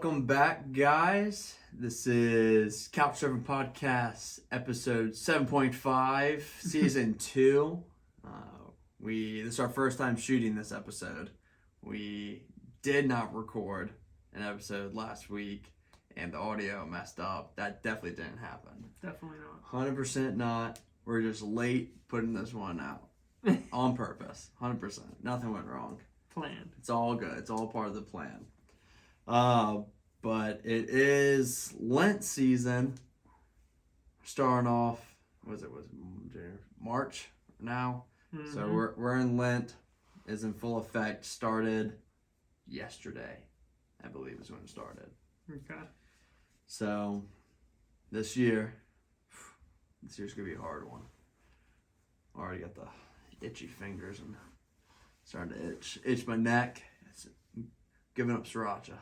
Welcome back, guys. This is Couch Surfing Podcast, episode 7.5, season 2. This is our first time shooting this episode. We did not record an episode last week, and the audio messed up. That definitely didn't happen. Definitely not. 100% not. We're just late putting this one out on purpose. 100%. Nothing went wrong. Planned. It's all good. It's all part of the plan. But it is Lent season. Starting off, was it March now? Mm-hmm. So we're in Lent. Is in full effect. Started yesterday, I believe is when it started. Okay. So this year's gonna be a hard one. Already got the itchy fingers and starting to itch my neck. It's giving up Sriracha.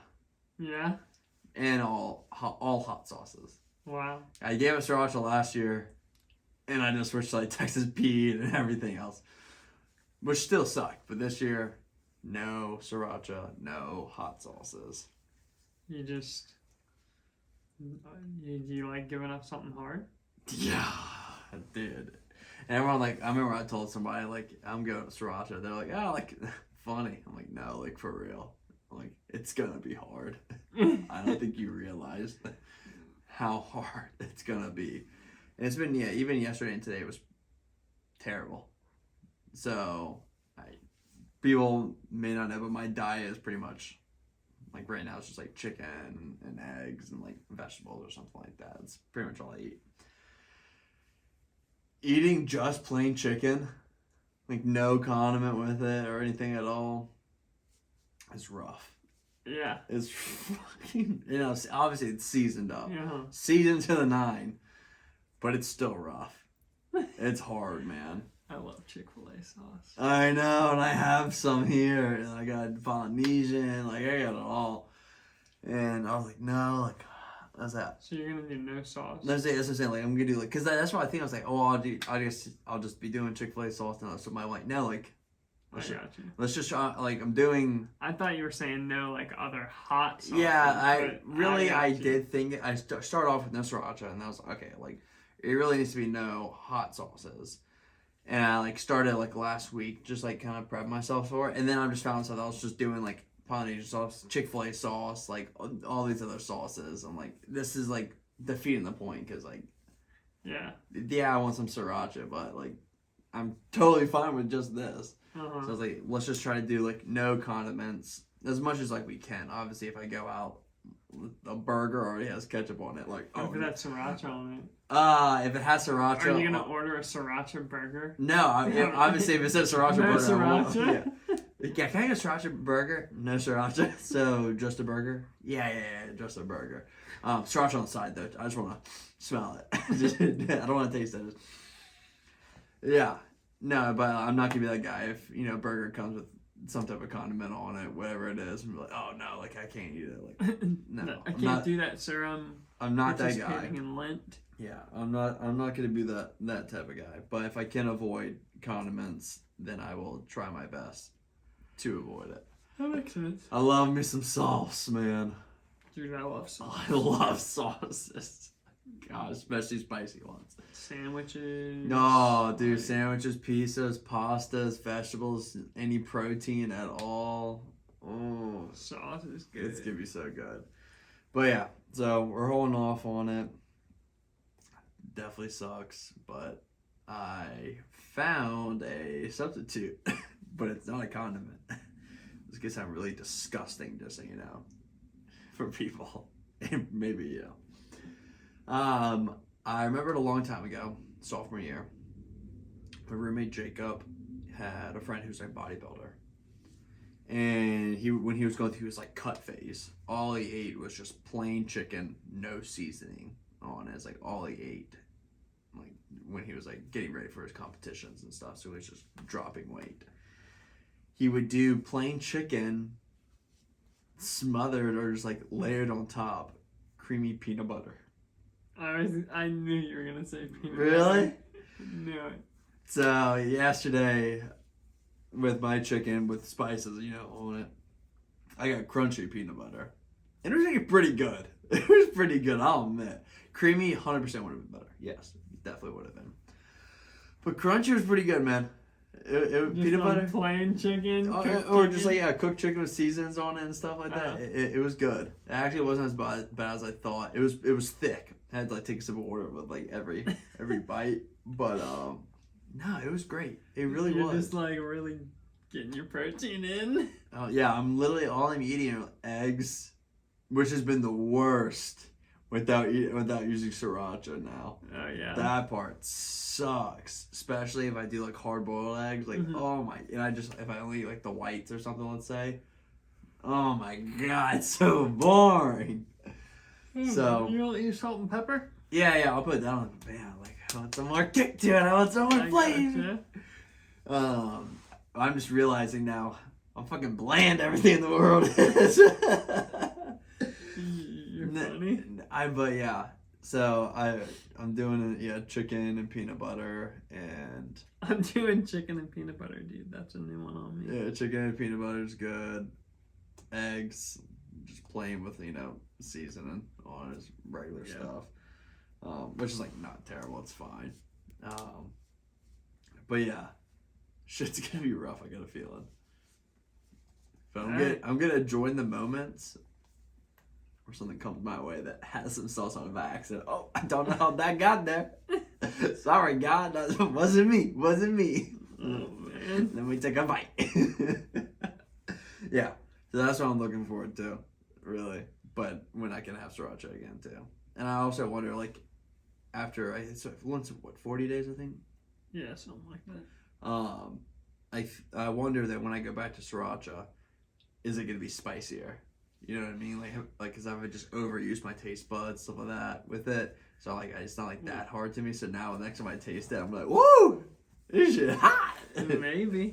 Yeah. And all hot sauces. Wow. I gave up Sriracha last year, and I just switched to like Texas Pete and everything else, which still sucked. But this year, no Sriracha, no hot sauces. You just you like giving up something hard? Yeah, I did. And everyone I remember I told somebody I'm going to Sriracha. They're like, oh, funny. I'm like, no, for real. I'm it's gonna be hard. I don't think you realized how hard it's gonna be. And it's been, even yesterday and today it was terrible. So, people may not know, but my diet is pretty much, right now it's just chicken and eggs and vegetables or something like that. It's pretty much all I eat. Eating just plain chicken, no condiment with it or anything at all, is rough. Yeah. It's fucking, obviously it's seasoned up. Yeah. Seasoned to the 9. But it's still rough. It's hard, man. I love Chick-fil-A sauce. I know, and I have some here. And I got Polynesian, I got it all. And I was like, no, how's that? So you're gonna do no sauce? That's what I'm saying. I'm gonna do because that's what I think. I was like, I'll just be doing Chick-fil-A sauce now. So my no, I got you. Let's just try. I'm doing. I thought you were saying no, other hot sauces. Yeah, I you. did think I start off with no Sriracha, and I was okay. It really needs to be no hot sauces. And I started last week, just kind of prep myself for it, and then I just found myself I was just doing Polynesian sauce, Chick-fil-A sauce, all these other sauces. I'm this is defeating the point because I want some Sriracha, but I'm totally fine with just this. Uh-huh. So I was let's just try to do no condiments as much as we can. Obviously, if I go out, a burger already has ketchup on it. If it has Sriracha on it. If it has Sriracha. Are you gonna order a Sriracha burger? No, obviously if it says Sriracha no burger, Sriracha? Yeah, can I get a Sriracha burger? No Sriracha. So just a burger? Yeah, just a burger. Sriracha on the side though. I just want to smell it. I don't want to taste it. Yeah. No, but I'm not gonna be that guy if burger comes with some type of condiment on it, whatever it is, and be like, oh no, I can't eat it. No, I can't do that, sir. I'm not that guy. Participating in Lent. Yeah, I'm not gonna be that type of guy. But if I can avoid condiments, then I will try my best to avoid it. That makes sense. I love me some sauce, man. Dude, I love sauce. I love sauces. God, especially spicy ones. Sandwiches. No, dude, sandwiches, pizzas, pastas, vegetables, any protein at all. Oh, sauce is good. It's gonna be so good. But yeah, so we're holding off on it. Definitely sucks, but I found a substitute, but it's not a condiment. This could sound really disgusting, just so you know, for people, and maybe you. I remembered a long time ago, sophomore year, my roommate Jacob had a friend who's a bodybuilder. And when he was going through his cut phase, all he ate was just plain chicken, no seasoning on it. It's all he ate. When he was getting ready for his competitions and stuff, so he was just dropping weight. He would do plain chicken smothered or just layered on top, creamy peanut butter. I knew you were gonna say peanut butter. Really? Knew it. So yesterday, with my chicken with spices, on it, I got crunchy peanut butter. And it was actually pretty good. It was pretty good, I'll admit. Creamy, 100% would have been better. Yes, definitely would have been. But crunchy was pretty good, man. Just peanut butter, plain chicken, or just like cooked chicken with seasons on it and stuff like that. It was good. It actually wasn't as bad as I thought. It was thick. I had to like take a sip of water with like every bite. But no, it was great. It really was. You're just like really getting your protein in. Oh yeah, all I'm eating are eggs, which has been the worst without using sriracha now. Oh yeah. That part sucks, especially if I do like hard boiled eggs. Like oh my, and if I only eat like the whites or something, let's say. Oh my god, it's so boring. So you don't eat salt and pepper? Yeah, I'll put that on. Man, like I want some more kick to it. I want some more flavor. Gotcha. I'm just realizing now I'm fucking bland. Everything in the world is. You're funny. But yeah, so I'm doing chicken and peanut butter and. I'm doing chicken and peanut butter, dude. That's a new one on me. Yeah, chicken and peanut butter is good. Eggs, just plain with seasoning on it, regular stuff, which is like not terrible. It's fine. But yeah, shit's gonna be rough. I got a feeling. But I'm gonna join the moments where something comes my way that has some sauce on it by accident. Oh, I don't know how that got there. Sorry, God, that wasn't me. Oh man. Let me take a bite. Yeah, so that's what I'm looking forward to, really. But when I can have sriracha again too, and I also wonder like after once 40 days I think. Yeah, something like that. I wonder that when I go back to sriracha, is it gonna be spicier? You know what I mean? Like, cause I've just overused my taste buds, stuff like that with it. So like, it's not like that hard to me. So now the next time I taste it, I'm like, woo, this shit hot. Maybe.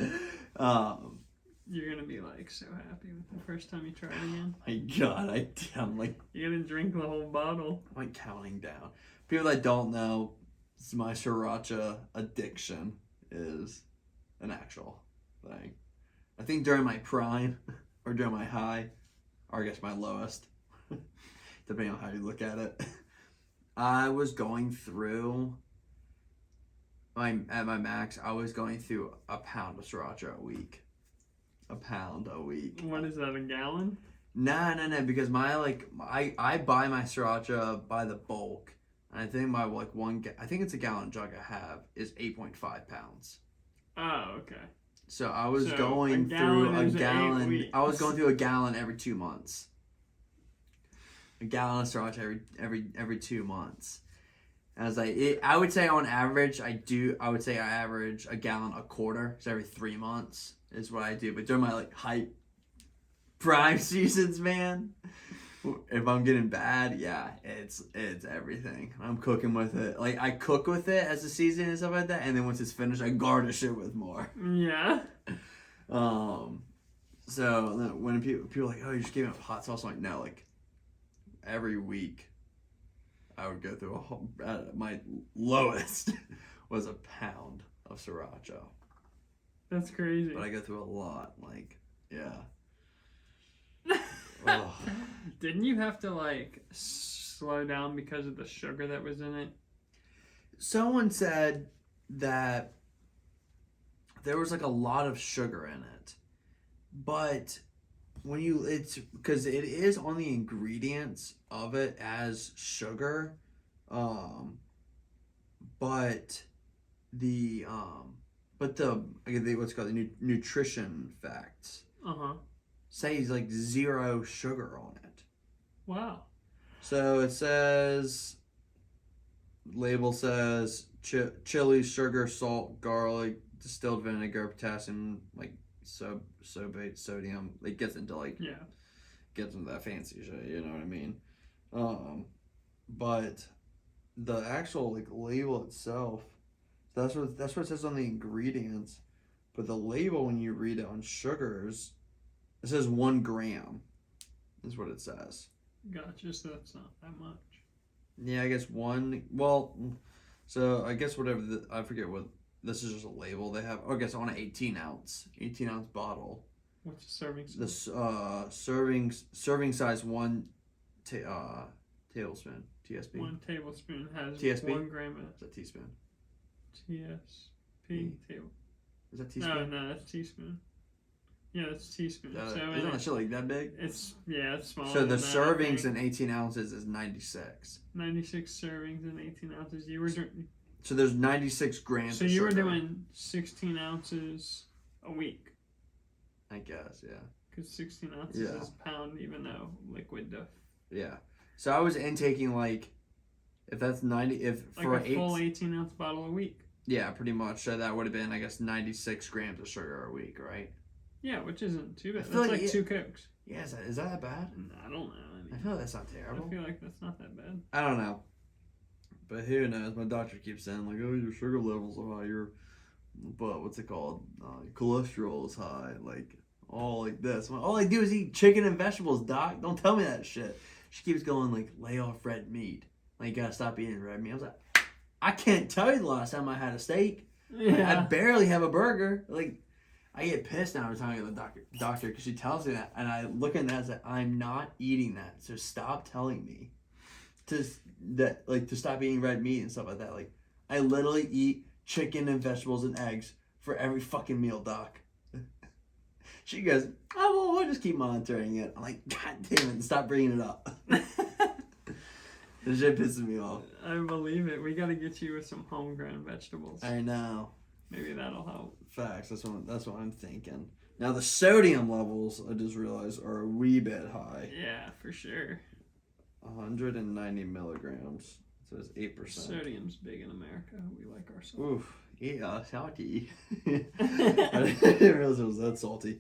You're gonna be like so happy with the first time you try it again. My God, I'm like, you're gonna drink the whole bottle. I'm like counting down. People that don't know, my Sriracha addiction is an actual thing. I think during my prime, or during my high, or I guess my lowest, depending on how you look at it, I was going through, at my max, I was going through a pound of Sriracha a week. A pound a week. What is that, a gallon? No, because I buy my Sriracha by the bulk. And I think I think it's a gallon jug I have is 8.5 pounds. Oh, okay. So I was going through a gallon. I was going through a gallon every 2 months. A gallon of Sriracha every 2 months. And I was like, I would say on average, I average a gallon a quarter. So every 3 months is what I do. But during my like hype prime seasons, man, if I'm getting bad, yeah, it's everything. I'm cooking with it. Like I cook with it as a season and stuff like that, and then once it's finished, I garnish it with more. Yeah. So when people are like, oh, you just gave up hot sauce, I'm like, no, like every week, I would go through my lowest was a pound of Sriracha. That's crazy. But I go through a lot, like, yeah. Didn't you have to like slow down because of the sugar that was in it? Someone said that there was like a lot of sugar in it, but it's because it is on the ingredients of it as sugar, but the what's called the nutrition facts say it's like 0 sugar on it. Wow. So it says, label says chili, sugar, salt, garlic, distilled vinegar, potassium, like sobate, sodium. It gets into that fancy shit, you know what I mean? But the actual like label itself, that's what it says on the ingredients. But the label, when you read it on sugars, it says 1 gram. Is what it says. Gotcha. So that's not that much. Yeah, I guess 1. Well, so I guess whatever. I forget what. This is just a label they have. I guess on an 18 ounce bottle. What's the serving size? The serving size 1 tablespoon. TSP. 1 tablespoon has TSP? 1 gram of Is that teaspoon? TSP table. Is that teaspoon? No, that's teaspoon. Yeah, that's teaspoon. Isn't that shit like that big? It's small. So the servings in 18 ounces is 96. 96 servings in 18 ounces. You were So there's 96 grams. So of you were sugar, doing 16 ounces a week. I guess, yeah. Because 16 ounces is a pound, even though liquid dough. Yeah. So I was intaking if that's 90, if like for a full 18-ounce bottle a week. Yeah, pretty much. So that would have been, I guess, 96 grams of sugar a week, right? Yeah, which isn't too bad. That's like 2 Cokes. Yeah, is that bad? I don't know. I feel like that's not terrible. I feel like that's not that bad. I don't know. But who knows? My doctor keeps saying, like, oh, your sugar levels are high. But what's it called? Your cholesterol is high. Like, all like this. All I do is eat chicken and vegetables, doc. Don't tell me that shit. She keeps going, like, lay off red meat. Like, you gotta stop eating red meat. I was like, I can't tell you the last time I had a steak. Yeah. I barely have a burger. Like, I get pissed now every time I go to the doctor because she tells me that. And I look at that and say, I'm not eating that. So stop telling me to stop eating red meat and stuff like that. Like, I literally eat chicken and vegetables and eggs for every fucking meal, doc. She goes, oh, well, we'll just keep monitoring it. I'm like, God damn it, stop bringing it up. This shit pisses me off. I believe it. We got to get you with some homegrown vegetables. I know. Maybe that'll help. Facts. That's what I'm thinking. Now the sodium levels, I just realized, are a wee bit high. Yeah, for sure. 190 milligrams. So it's 8%. Sodium's big in America. We like our salt. Oof. Yeah, salty. I didn't realize it was that salty.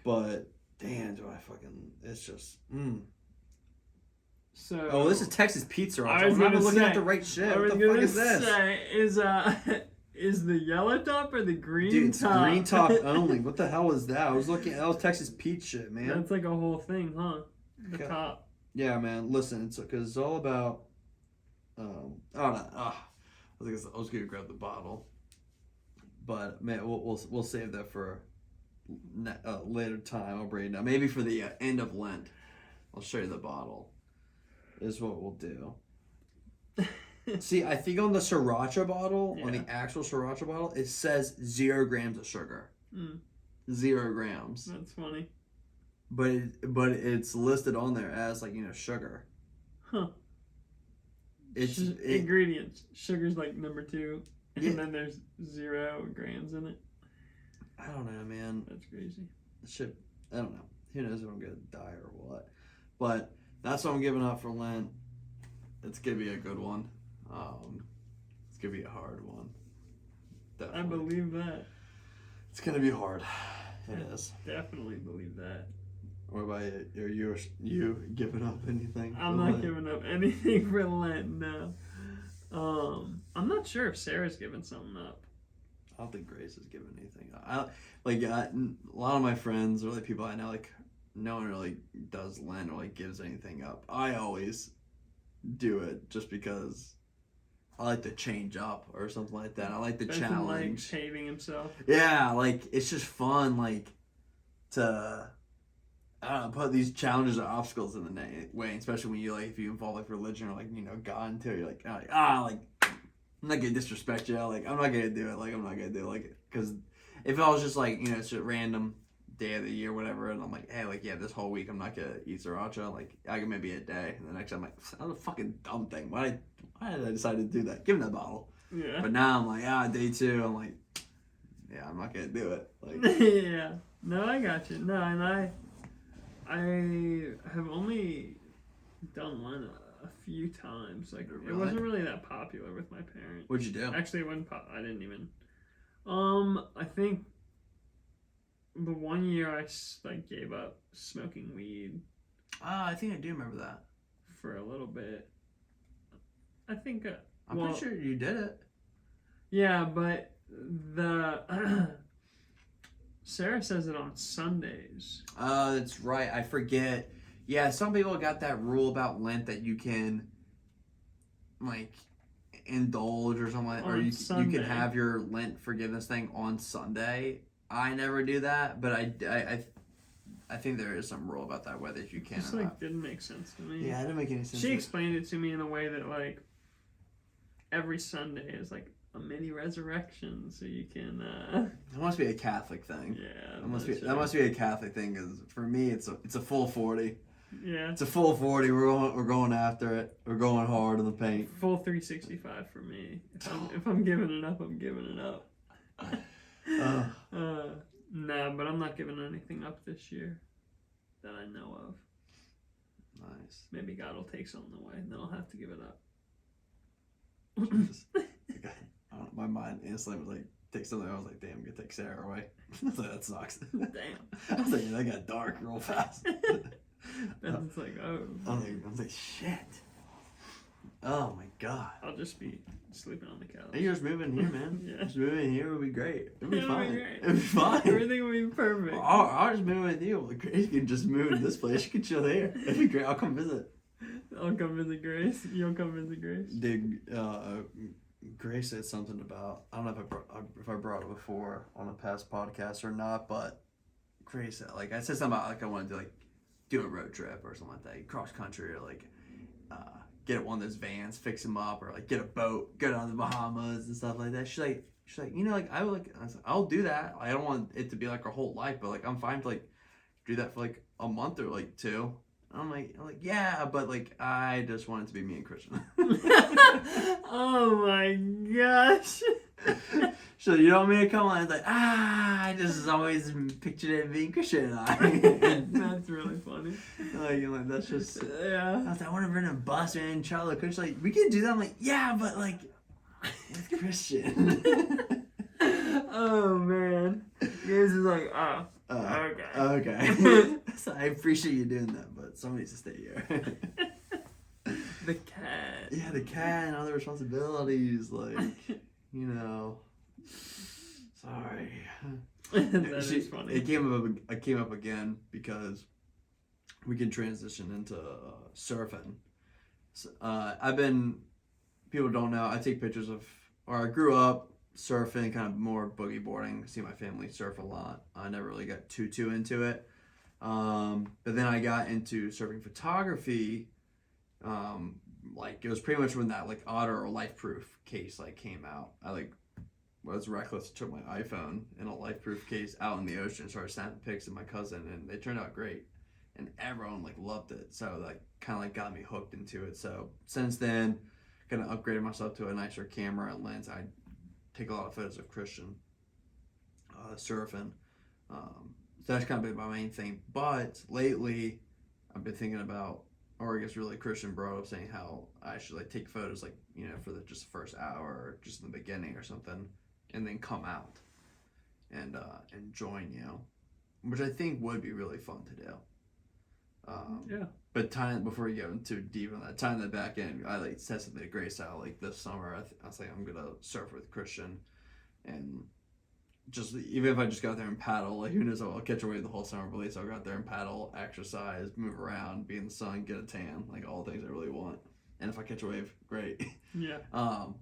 But damn, do I fucking? It's just. So. Oh, this is Texas Pizza. I'm not looking at the right shit. What the fuck is this? Is the yellow top or the green top? Dude, it's green top only. What the hell was that? I was looking. That was Texas Pete shit, man. That's like a whole thing, huh? The top. Yeah, man. Listen, it's all about. I was gonna grab the bottle, but man, we'll save that for a later time. I'll bring it down. Maybe for the end of Lent. I'll show you the bottle. Is what we'll do. See, I think on the Sriracha bottle, on the actual Sriracha bottle, it says 0 grams of sugar. 0 grams. That's funny. But it's listed on there as sugar. Huh. Ingredients. Sugar's like number 2, and then there's 0 grams in it. I don't know, man. That's crazy. Shit, I don't know. Who knows if I'm gonna die or what? But that's what I'm giving up for Lent. It's gonna be a good one. It's gonna be a hard one. Definitely. I believe that. It's gonna be hard. It is. Definitely believe that. What about you? Are you giving up anything? I'm not giving up anything for Lent, no. I'm not sure if Sarah's giving something up. I don't think Grace is giving anything up. A lot of my friends or people I know, no one really does Lent or gives anything up. I always do it just because I like to change up or something like that. I like the Benton challenge. Likes hating himself. Yeah, it's just fun, to put these challenges or obstacles in the way, especially when you if you involve religion or God into it. You're I'm not gonna disrespect you. I'm not gonna do it. I'm not gonna do it. Because if I was just it's a random day of the year, whatever, and I'm hey, this whole week I'm not gonna eat Sriracha. I can maybe a day, and the next time that was a fucking dumb thing. Why did I decide to do that? Give him that bottle. Yeah. But now I'm day 2. I'm yeah, I'm not gonna do it. Yeah. No, I got you. No, and I have only done Lent a few times. It wasn't really that popular with my parents. What'd you do? Actually, I didn't even. I think the one year I gave up smoking weed. I think I do remember that. For a little bit. I think. I'm pretty sure you did it. Yeah, but Sarah says it on Sundays. That's right. I forget. Yeah, some people got that rule about Lent that you can, indulge or something, or you can have your Lent forgiveness thing on Sunday. I never do that, but I I think there is some rule about that, whether if you can Just or like not. didn't make sense to me. Yeah, it didn't make any sense. She explained it to me in a way that like every Sunday is like a mini resurrection, so you can. It must be a Catholic thing. Yeah, That must be a Catholic thing. Because for me, it's a full 40. Yeah, It's a full 40. We're going after it. We're going hard in the paint. full 365 for me. If I'm giving it up, I'm giving it up. Nah, but I'm not giving anything up this year that I know of. Nice. Maybe God will take something away, and then I'll have to give it up. Jesus. My mind instantly was like, take something. I was like, damn, I'm gonna take Sarah away. I was like, that sucks. Damn. I was like, that got dark real fast. And it's like, oh. I'm like, shit. Oh my god. I'll just be sleeping on the couch. Hey, you're just moving here, man. Yeah. Just moving here would be great. It'd be It'll be fine. great. It'd be fine. Everything will be perfect. I'll just move with you. Like, Grace can just move in this place. You can chill here. It'd be great. I'll come visit. I'll come visit Grace. You'll come visit Grace. Dude, Grace said something about, I don't know if I brought it before on a past podcast or not, but Grace said, like, I said something about, like, I wanted to, like, do a road trip or something like that, cross country, or, like, get one of those vans, fix them up, or, like, get a boat, go down to the Bahamas and stuff like that. She's like, you know, like, I was like, I'll do that. I don't want it to be, like, our whole life, but, like, I'm fine to, like, do that for, like, a month or, like, 2. I'm like, yeah, but, like, I just want it to be me and Christian. Oh my gosh. So you don't want me to come on? It's like, I just always pictured it being Christian and I. That's really funny. like that's just. Yeah. I was like, I want to rent a bus, man. Charlie, Christian, like, we can do that. I'm like, yeah, but like, with Christian. Oh man. Yours is like, oh. Okay. Okay. So I appreciate you doing that, but somebody needs to stay here. The cat. Yeah, the cat and other responsibilities, like, you know. Sorry. That is funny. It came up again because we can transition into surfing. So, people don't know, I take pictures of, or I grew up surfing, kind of more boogie boarding. See my family surf a lot. I never really got too into it. But then I got into surfing photography. Like, it was pretty much when that, like, Otter or Life Proof case, like, came out. I, like, was reckless, took my iPhone in a Life Proof case out in the ocean, started snapping pics of my cousin, and they turned out great. And everyone, like, loved it. So, like, kind of, like, got me hooked into it. So, since then, kind of upgraded myself to a nicer camera and lens. I take a lot of photos of Christian surfing. So that's kind of been my main thing. But lately, I've been thinking about, or I guess really Christian brought up saying how I should, like, take photos, like, you know, for just the first hour or just in the beginning or something, and then come out and join, you know, which I think would be really fun to do. Yeah. But before you go too deep on that, tying that back in, I, like, said something to Grace out, like, this summer. I was like, I'm gonna surf with Christian, and just even if I just go out there and paddle, like, who knows, I'll catch a wave the whole summer, but at least I'll go out there and paddle, exercise, move around, be in the sun, get a tan, like, all the things I really want. And if I catch a wave, great. Yeah. And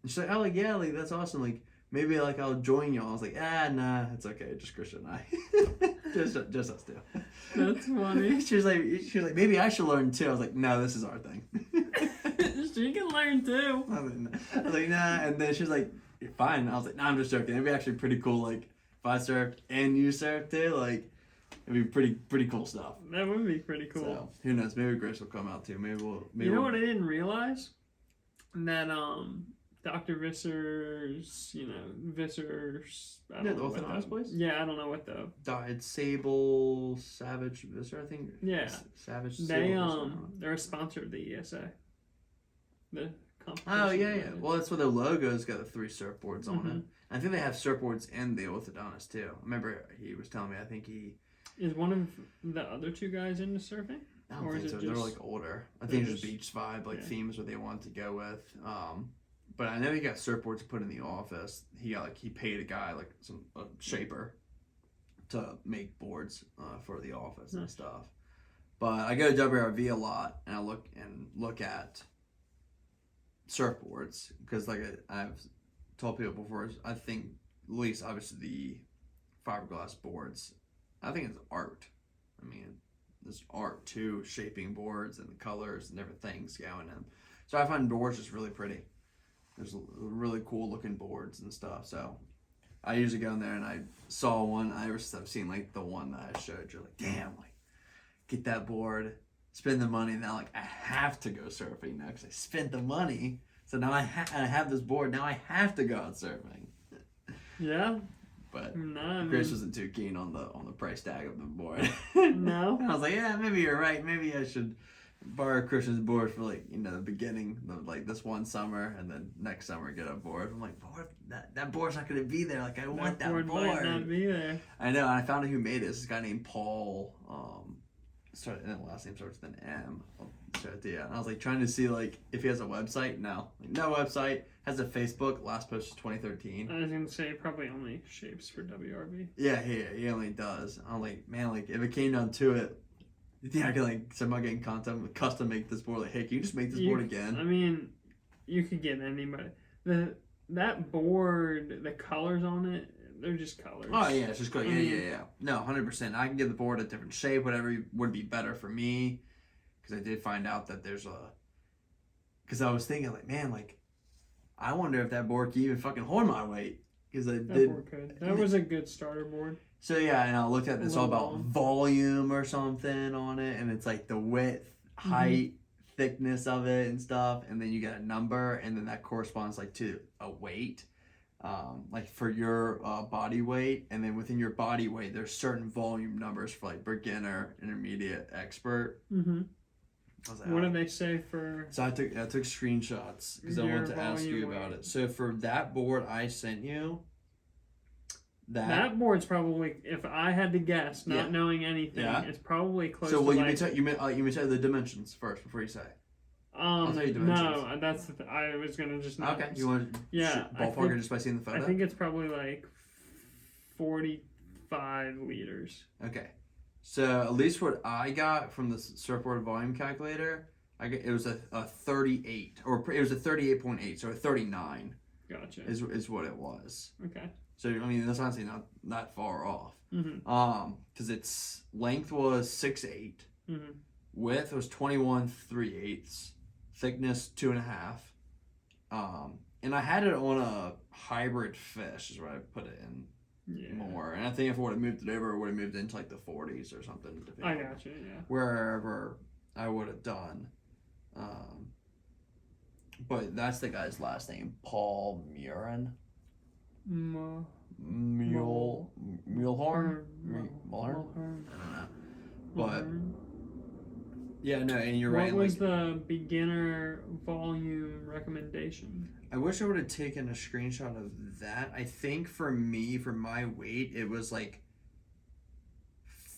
she's like, oh, like, yeah, like, that's awesome, like, maybe, like, I'll join y'all. I was like, nah, it's okay, just Christian and I. just us two. That's funny. She was like, maybe I should learn too. I was like, no, this is our thing. She can learn too. I was like, nah. And then she was like, fine. I was like, nah, I'm just joking. It'd be actually pretty cool, like, if I surfed and you surfed too, like, it'd be pretty cool stuff. That would be pretty cool. So, who knows? Maybe Grace will come out too. Maybe You know what I didn't realize? That Dr. Visser's, Visser's. Yeah, the orthodontist place? Yeah, I don't know what the. Died Sable Savage Visser, I think. Yeah. Savage. They're a sponsor of the ESA. The competition. Oh yeah. Well, that's what their logo's got the 3 surfboards on it. I think they have surfboards in the orthodontist too. I remember he was telling me. I think he is one of the other 2 guys into surfing. I don't think so. They're, like, older. I think it's just beach vibe, like, yeah. themes what they wanted to go with. But I know he got surfboards to put in the office. He paid a guy, like, a shaper to make boards for the office and stuff. But I go to WRV a lot, and I look at surfboards because, like, I've told people before, I think at least obviously the fiberglass boards, I think it's art. I mean, there's art too, shaping boards and the colors and different things going in. So I find boards just really pretty. There's really cool looking boards and stuff. So I usually go in there and I saw one. I've seen like the one that I showed you. Like, damn, like get that board, spend the money. Now like I have to go surfing now because I spent the money. So now I have this board. Now I have to go out surfing. Yeah. But No, Chris wasn't too keen on the price tag of the board. No. I was like, yeah, maybe you're right. Maybe I should borrow Christian's board for like, you know, the beginning of like this one summer, and then next summer get a board. I'm like, what if that board's not gonna be there? Like I want that board. Might not be there. I know. And I found out who made it. This guy named Paul. And the last name starts with an M. Yeah, and I was like trying to see like if he has a website. No, no website. Has a Facebook. Last post is 2013. I was gonna say probably only shapes for WRB. Yeah, he only does. I'm like, man, like if it came down to it, you think I could like somehow get in contact with custom make this board? Like, hey, can you just make this board again? I mean, you could get anybody. That board, the colors on it, they're just colors. Oh yeah, it's just good. Yeah. No, 100%. I can give the board a different shape, whatever would be better for me. Because I did find out that there's because I was thinking like, man, like I wonder if that board can even fucking hold my weight. Because board could. That was a good starter board. So yeah, and I looked at this all about volume or something on it, and it's like the width, height, thickness of it and stuff, and then you get a number, and then that corresponds like to a weight, like for your body weight, and then within your body weight, there's certain volume numbers for like beginner, intermediate, expert. Mm-hmm. I was like, what did they say for? So I took screenshots because I wanted to ask you about it. So for that board I sent you. That board's probably, if I had to guess, not knowing anything, it's probably close to you may tell the dimensions first before you say. I'll tell you dimensions. No, that's I was gonna just know. Okay, you want to ballpark it just by seeing the photo? I think it's probably like 45 liters. Okay, so at least what I got from the surfboard volume calculator, it was a 38, or it was a 38.8, so a 39. Gotcha. Is what it was. Okay. So I mean that's honestly not that far off. Mm-hmm. Because its length was 6'8", width was 21 3/8, thickness 2.5. And I had it on a hybrid fish is where I put it in more. And I think if I would have moved it over, it would have moved into like the 40s or something. I got you. Yeah. Wherever I would have done. But that's the guy's last name, Paul Murin. Mulhorn? I don't know. But yeah, no, and you're right. What was the beginner volume recommendation? I wish I would have taken a screenshot of that. I think for me, for my weight, it was like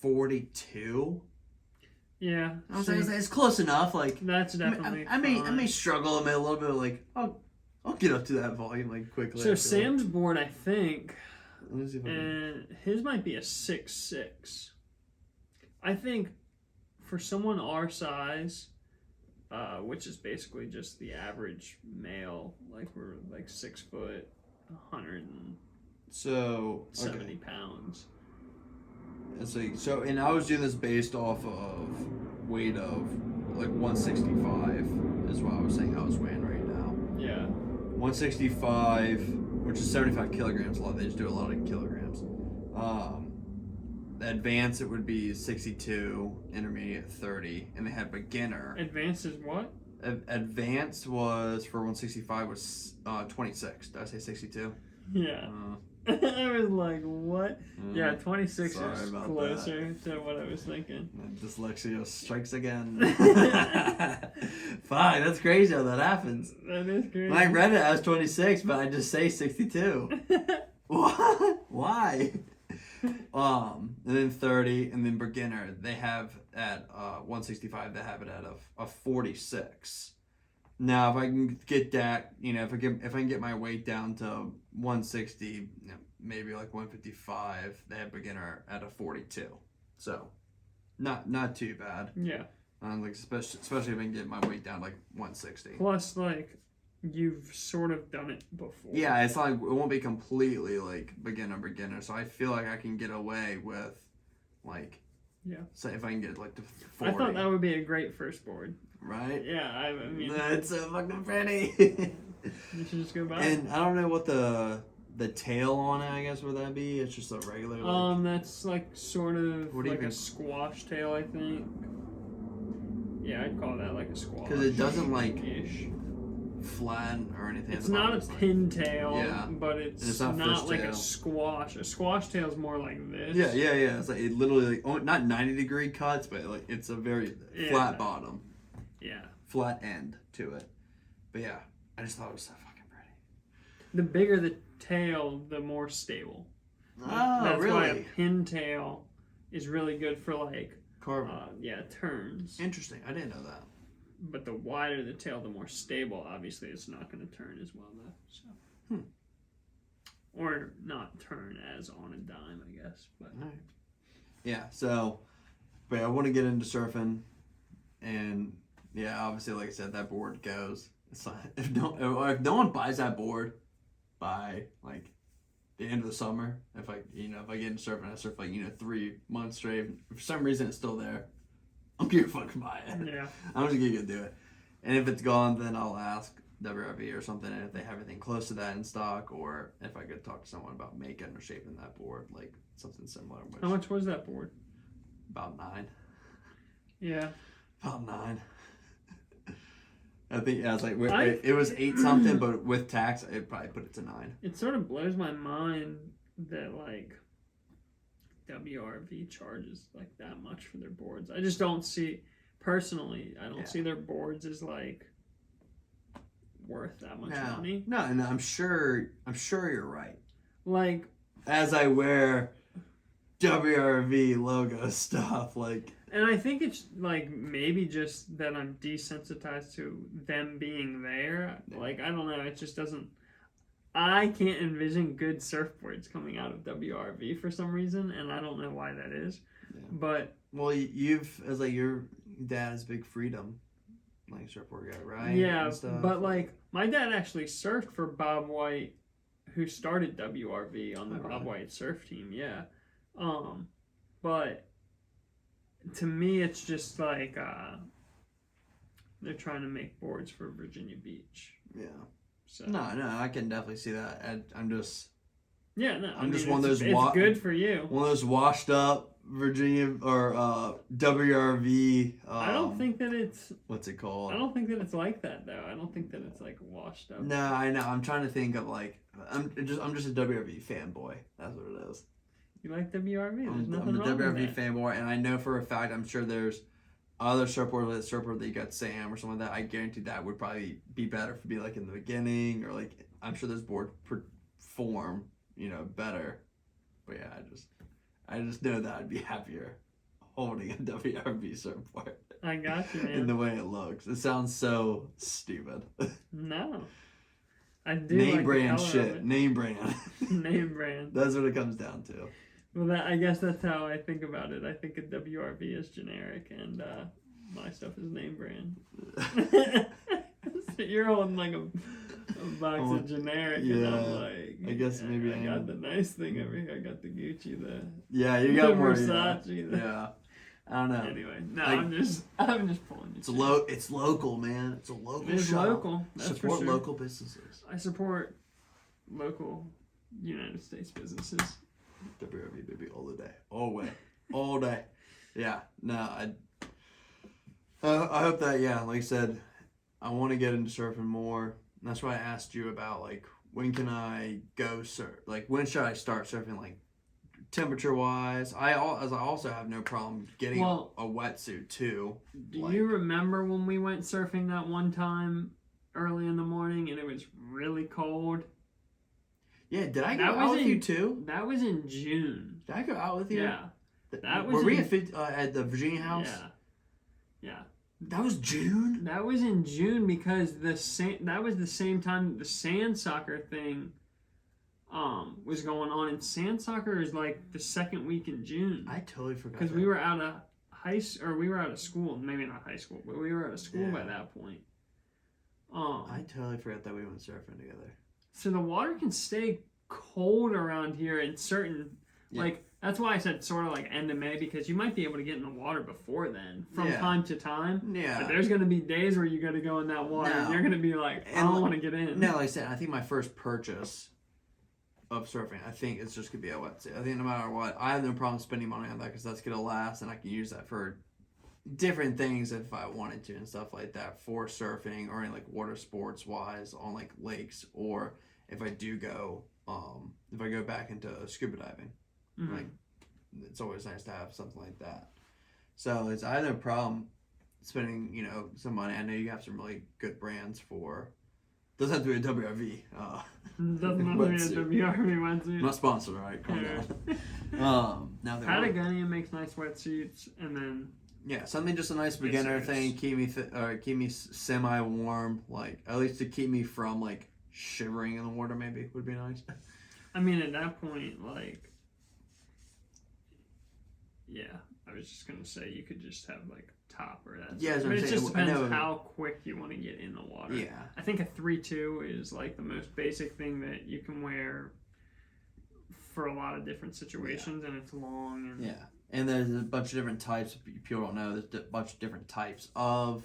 42. Yeah, I was like, it's close enough. Like that's definitely. I may struggle a little bit. Like I'll get up to that volume like quickly. So Sam's board, I think, let me see if I can... his might be a 6'6". I think for someone our size, which is basically just the average male, like we're like 6 foot, 170 pounds. It's like and I was doing this based off of weight of like 165 is what I was saying I was weighing right now. Yeah. 165, which is 75 kilograms. They just do a lot of kilograms. The advanced it would be 62, intermediate 30, and they had beginner. Advanced is what? Advanced was for 165 was 26. Did I say 62? Yeah. I was like, what? Yeah, 26 is closer to what I was thinking. Dyslexia strikes again. Fuck, that's crazy how that happens. That is crazy. I read it as 26, but I just say 62. What? Why? And then 30, and then beginner, they have at 165, they have it at a 46. Now, if I can get that, if I can get my weight down to 160, maybe like 155, they have beginner at a 42. So, not too bad. Yeah. Like especially if I can get my weight down like 160. Plus, like, you've sort of done it before. Yeah, it's not like it won't be completely like beginner. So I feel like I can get away with like Yeah. So if I can get like to 40. I thought that would be a great first board. Right? Yeah, I mean. That's so fucking pretty. You should just go buy it. And I don't know what the tail on it, I guess, would that be? It's just a regular. Like, that's like sort of like a squash tail, I think. Yeah, I'd call that like a squash. Because it doesn't like flatten or anything. It's not a pintail, yeah. but it's not like a squash. A squash tail is more like this. Yeah. It's like it literally like not 90-degree cuts, but like it's a very flat bottom. Yeah. Flat end to it. But yeah, I just thought it was so fucking pretty. The bigger the tail, the more stable. Oh, That's really? why a pintail is really good for like turns. Interesting. I didn't know that. But the wider the tail, the more stable. Obviously, it's not going to turn as well, though. So. Or not turn as on a dime, I guess. But all right. Yeah. So, but I want to get into surfing, and yeah, obviously, like I said, that board goes. It's like, if no one buys that board by like the end of the summer, if I get into surfing, I surf like 3 months straight. If for some reason it's still there, I'm gonna fucking buy it. Yeah. I'm just gonna do it. And if it's gone, then I'll ask WRV or something, and if they have anything close to that in stock, or if I could talk to someone about making or shaping that board, like something similar. How much was that board? About 9. Yeah. About 9. I think it's like it was 8 something, but with tax, I'd probably put it to 9. It sort of blows my mind that like WRV charges like that much for their boards. I just don't see, personally, I don't see their boards as like worth that much money. No, I'm sure you're right. Like, as I wear WRV logo stuff, like. And I think it's like maybe just that I'm desensitized to them being there. Like, I don't know, it just doesn't. I can't envision good surfboards coming out of WRV for some reason, and I don't know why that is. Yeah. But as like your dad's big Freedom, like surfboard guy, right? Yeah, but like my dad actually surfed for Bob White, who started WRV on the Bob White surf team. Yeah, but to me, it's just like they're trying to make boards for Virginia Beach. Yeah. So. No, I can definitely see that. I'm just. Yeah, no. I'm just one of those. It's good for you. One of those washed up Virginia or WRV. I don't think that it's. What's it called? I don't think that it's like that though. I don't think that it's like washed up. No, I know. I'm trying to think of like. I'm just a WRV fanboy. That's what it is. You like WRV? There's nothing I'm a wrong WRV with that. fanboy, and I know for a fact. I'm sure there's other surfboard that you got Sam or something like that. I guarantee that would probably be better for be like in the beginning, or like I'm sure those boards perform better. But yeah, I just know that I'd be happier holding a WRV surfboard. I got you, man. In the way it looks, it sounds so stupid. No, I do. Name like brand the color shit. of it. Name brand. Name brand. That's what it comes down to. Well, I guess that's how I think about it. I think a WRV is generic, and my stuff is name brand. So you're holding like a box of generic, and I'm like, I guess maybe I got the nice thing over here. I got the Gucci, you got the more Versace. Yeah. I don't know. Anyway, no, like, I'm just pulling. It's local, man. It's a local It's shop. local. That's Support for sure. local businesses. I support local United States businesses. WRV baby all the day, all day. Yeah, no, I hope that like I said, I want to get into surfing more. And that's why I asked you about like when can I go surf? Like when should I start surfing? Like temperature wise, I also have no problem getting a wetsuit too. Do you remember when we went surfing that one time early in the morning and it was really cold? Yeah, did I go out with you too? That was in June. Did I go out with you? Yeah. Were we at the Virginia house? Yeah. That was June? That was in June because that was the same time the sand soccer thing was going on. And sand soccer is like the second week in June. I totally forgot. Because we were out of school. Maybe not high school, but we were out of school by that point. I totally forgot that we went surfing together. So the water can stay cold around here in certain, Yeah. Like, that's why I said sort of like end of May, because you might be able to get in the water before then from Yeah. time to time. Yeah. But there's going to be days where you got to go in that water and you're going to be like, I don't want to get in. No, like I said, I think my first purchase of surfing, I think it's just going to be a wetsuit. I think no matter what, I have no problem spending money on that because that's going to last and I can use that for different things if I wanted to and stuff like that for surfing or any like water sports wise on like lakes, or if I do go, if I go back into scuba diving. Like, it's always nice to have something like that. So I have no problem spending, some money. I know you have some really good brands for. Doesn't have to be a WRV. Doesn't have to be a WRV wetsuit. I'm not sponsored, all right? Calm down. Patagonia makes nice wetsuits, and then something just a nice beginner thing. Keep me semi warm, like at least to keep me from like shivering in the water. Maybe would be nice. I mean, at that point, like. Yeah, I was just gonna say you could just have like top or that. Yeah, but it just depends how quick you want to get in the water. Yeah, I think a 3-2 is like the most basic thing that you can wear for a lot of different situations, and it's long. And and there's a bunch of different types. People don't know there's a bunch of different types of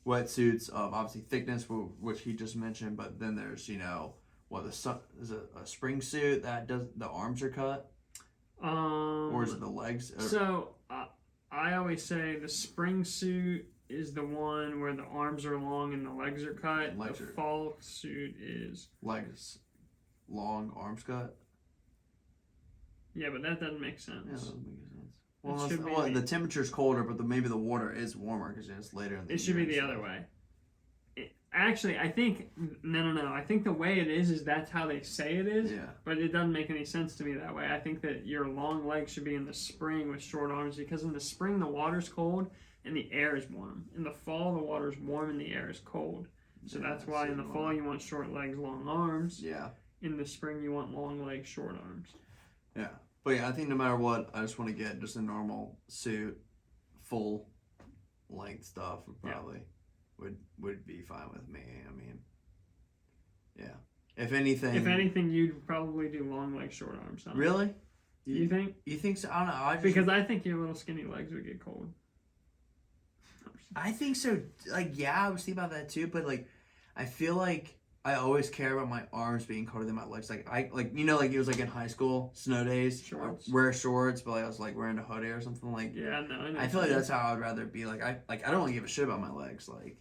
wetsuits. Of obviously thickness, which he just mentioned, but then there's is a spring suit that does the arms are cut. Or is it the legs? So I always say the spring suit is the one where the arms are long and the legs are cut. The fall suit is legs long, arms cut. Yeah, but that doesn't make sense. Yeah, that doesn't make sense. Well, the temperature's colder, but maybe the water is warmer because it's later in the year. It should be the other way. Actually, I think no. I think the way it is that's how they say it is. Yeah. But it doesn't make any sense to me that way. I think that your long legs should be in the spring with short arms, because in the spring the water's cold and the air is warm. In the fall the water's warm and the air is cold. So that's why in the fall you want short legs, long arms. Yeah. In the spring you want long legs, short arms. Yeah. But yeah, I think no matter what, I just want to get just a normal suit, full length stuff probably. Would be fine with me. I mean, yeah. If anything, you'd probably do long legs, short arms. Really? You think? You think so? I don't know. Because I think your little skinny legs would get cold. I think so. Like, yeah, I was thinking about that too. But like, I feel like I always care about my arms being colder than my legs. Like it was like in high school, snow days, shorts. I wear shorts, but like I was like wearing a hoodie or something. Like, yeah, no, I know. I feel like that's how I would rather be. Like I don't really give a shit about my legs. Like.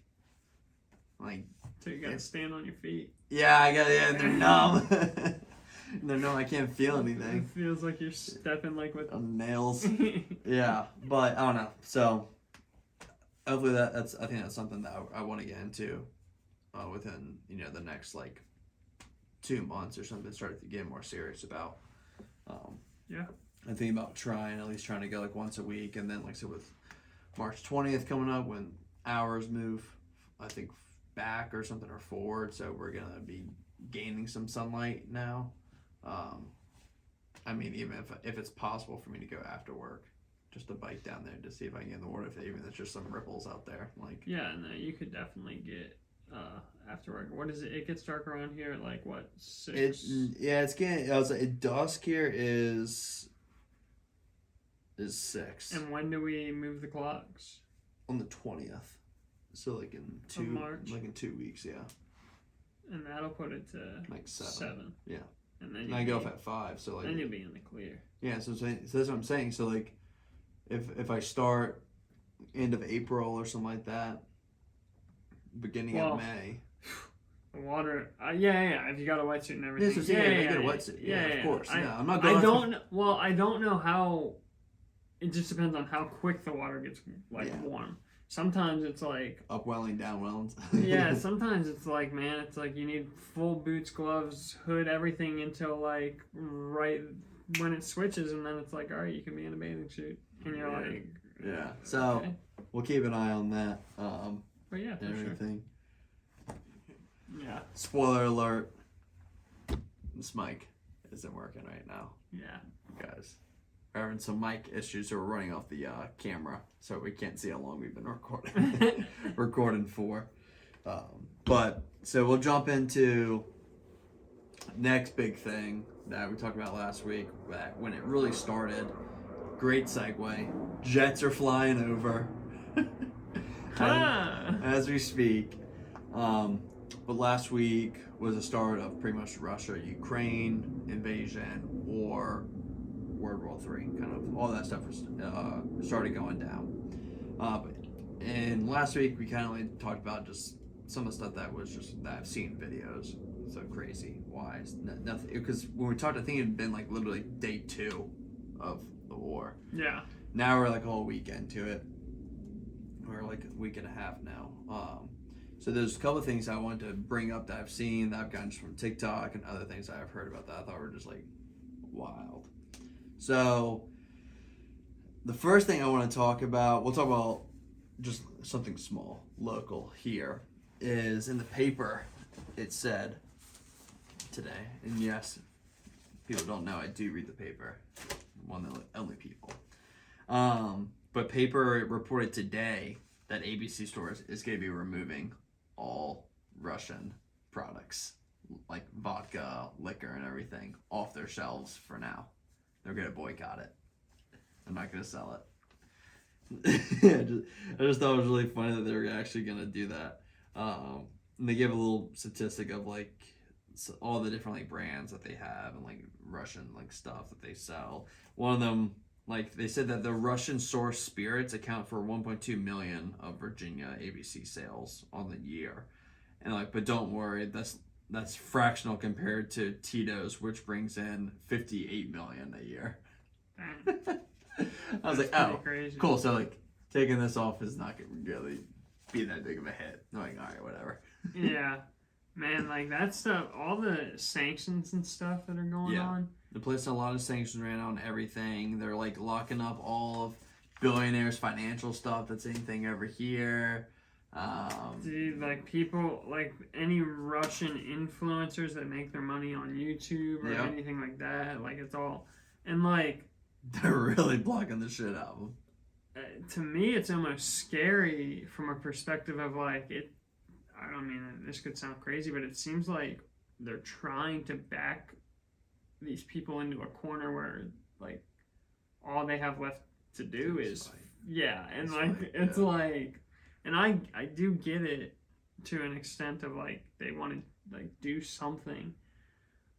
So you gotta stand on your feet. Yeah, I got. Yeah, they're numb. They're numb. I can't feel anything. It feels like you're stepping like with nails. Yeah, but I don't know. So hopefully I think that's something that I want to get into within the next like 2 months or something. Start to get more serious about. Yeah. I think about trying to go like once a week, and then like so with March 20th coming up when hours move, I think back or something or forward, so we're gonna be gaining some sunlight now. I mean, even if it's possible for me to go after work, just to bike down there to see if I can get in the water, if even there's just some ripples out there. Like no, you could definitely get after work. What is it? It gets dark around here at like what 6? It's getting. I was like, dusk here is 6. And when do we move the clocks? On the 20th. So like in March. Like in 2 weeks, yeah. And that'll put it to like 7. Yeah. And then I get off at 5, so like. Then you'll be in the clear. Yeah, so that's what I'm saying. So like, if I start end of April or something like that, beginning of May. The water, If you got a wetsuit and everything, I get a wetsuit. Yeah, of course. I'm not going. I don't know how. It just depends on how quick the water gets warm. Sometimes it's like upwelling, downwelling. Yeah, sometimes it's like, man, it's like you need full boots, gloves, hood, everything until like right when it switches, and then it's like, all right, you can be in a bathing suit, and you're like, yeah. So we'll keep an eye on that. But yeah, for everything. Sure. Yeah. Spoiler alert: this mic isn't working right now. Yeah, guys. We're having some mic issues, so we're running off the camera, so we can't see how long we've been recording for. But so we'll jump into next big thing that we talked about last week, that when it really started, great segue. Jets are flying over as we speak. But last week was the start of pretty much Russia-Ukraine invasion, war, World War III, kind of all that stuff was, started going down. And last week we kind of like talked about just some of the stuff that was just that I've seen videos. So crazy. Why? Nothing. Because when we talked, I think it had been like literally day 2 of the war. Yeah. Now we're like a whole week into it. We're like a week and a half now. So there's a couple of things I wanted to bring up that I've seen, that I've gotten from TikTok and other things that I've heard about that I thought were just like wild. So the first thing I want to talk about, we'll talk about just something small, local here, is in the paper it said today, and yes, people don't know I do read the paper, one of the only people. But paper reported today that ABC stores is going to be removing all Russian products, like vodka, liquor, and everything, off their shelves for now. They're going to boycott it. I'm not going to sell it. I just thought it was really funny that they were actually going to do that. And they give a little statistic of like all the different like brands that they have and like Russian like stuff that they sell. One of them, like they said that the Russian source spirits account for 1.2 million of Virginia ABC sales on the year, and like, but don't worry, that's fractional compared to Tito's, which brings in 58 million a year. I was like, oh, crazy. Cool. So like taking this off is not going to really be that big of a hit. I'm like, all right, whatever. Yeah, man, like that stuff, all the sanctions and stuff that are going on. They're placing a lot of sanctions right now on everything. They're like locking up all of billionaires' financial stuff that's anything over here. Dude, like people, like any Russian influencers that make their money on YouTube or anything like that, like it's all, and like they're really blocking the shit out of them. To me, it's almost scary from a perspective of like it. I don't mean, this could sound crazy, but it seems like they're trying to back these people into a corner where like all they have left to do is fight. And like it's like, and I do get it to an extent of like they want to like do something,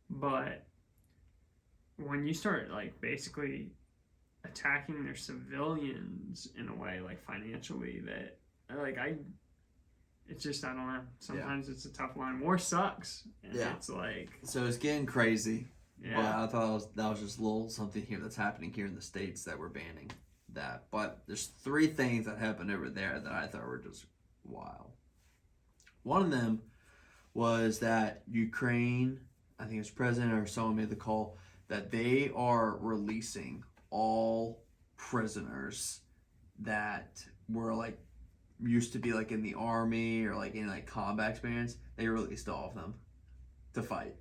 but when you start like basically attacking their civilians in a way like financially, that like it's just, I don't know, sometimes it's a tough line. War sucks, and it's like, so it's getting crazy. Yeah. But I thought that was just a little something here that's happening here in the States that we're banning that. But there's 3 things that happened over there that I thought were just wild. One of them was that Ukraine, I think it's president or someone made the call that they are releasing all prisoners that were like used to be like in the army or like in like combat experience. They released all of them to fight.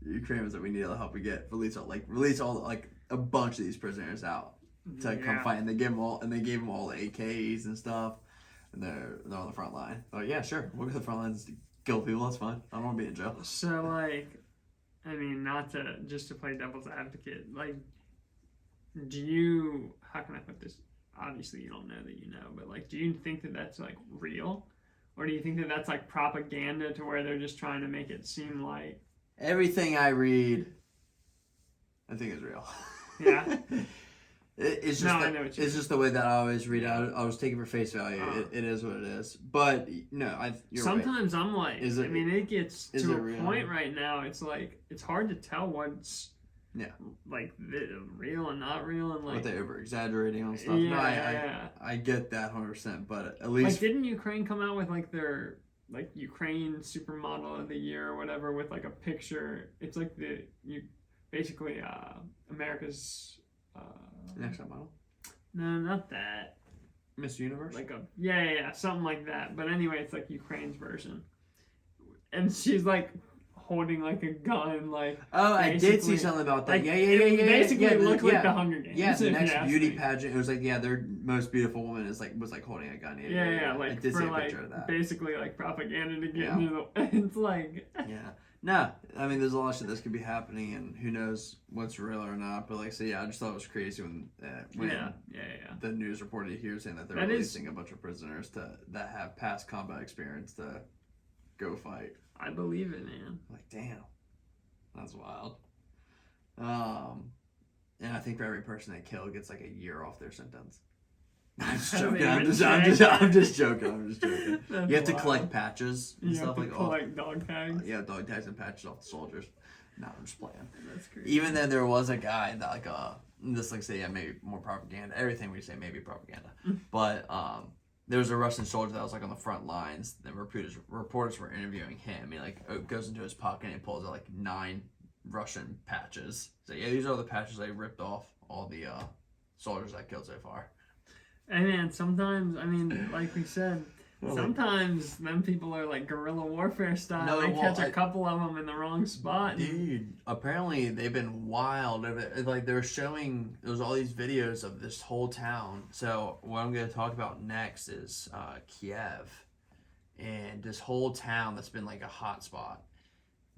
Ukraine was like, we need all the help we get. Release all like a bunch of these prisoners out to come fight, and they gave them all the AKs and stuff, and they're on the front line. Oh yeah, sure, we'll go to the front lines to kill people. That's fine. I don't want to be in jail. So like, I mean, not to just to play devil's advocate, like, how can I put this? Obviously, you don't know that you know, but like, do you think that that's like real, or do you think that that's like propaganda to where they're just trying to make it seem like? Everything I read, I think is real. Yeah. It's just it's just the way that I always read it. I always take it for face value. It is what it is. But no, you're sometimes right. I'm like, I mean, it gets to a point right now. It's like it's hard to tell what's like real and not real, and like what they over exaggerating on stuff. I get that 100%. But at least like, didn't Ukraine come out with like their like Ukraine supermodel of the year or whatever with like a picture? It's like basically America's next top model. No, not that. Miss Universe. Like something like that. But anyway, it's like Ukraine's version, and she's like holding like a gun, like. Oh, I did see something about that. Like, yeah. Basically, it looked like the Hunger Games. Yeah, the next beauty pageant. It was like their most beautiful woman was like holding a gun. Yeah. Like I did for see a like picture of that. Basically like propaganda to get into the. It's like. Yeah. No, I mean, there's a lot of shit that could be happening, and who knows what's real or not. But like, so yeah, I just thought it was crazy when the news reported here saying that they're releasing a bunch of prisoners that have past combat experience to go fight. I believe it, man. Like, damn, that's wild. And I think for every person they kill gets like a year off their sentence. I'm just joking. I'm just joking. You have to collect patches and stuff like that. Collect dog tags. Yeah, dog tags and patches off the soldiers. No, I'm just playing. That's crazy. Even then, there was a guy that maybe more propaganda. Everything we say may be propaganda, but there was a Russian soldier that was like on the front lines. The reporters were interviewing him. He like goes into his pocket and he pulls out like 9 Russian patches. So yeah, these are the patches they ripped off all the soldiers that killed so far. And man, sometimes, I mean, like we said, sometimes them people are like guerrilla warfare style. No, they catch a couple of them in the wrong spot. Dude, apparently they've been wild. Like they're showing, there's all these videos of this whole town. So what I'm going to talk about next is Kiev. And this whole town that's been like a hot spot.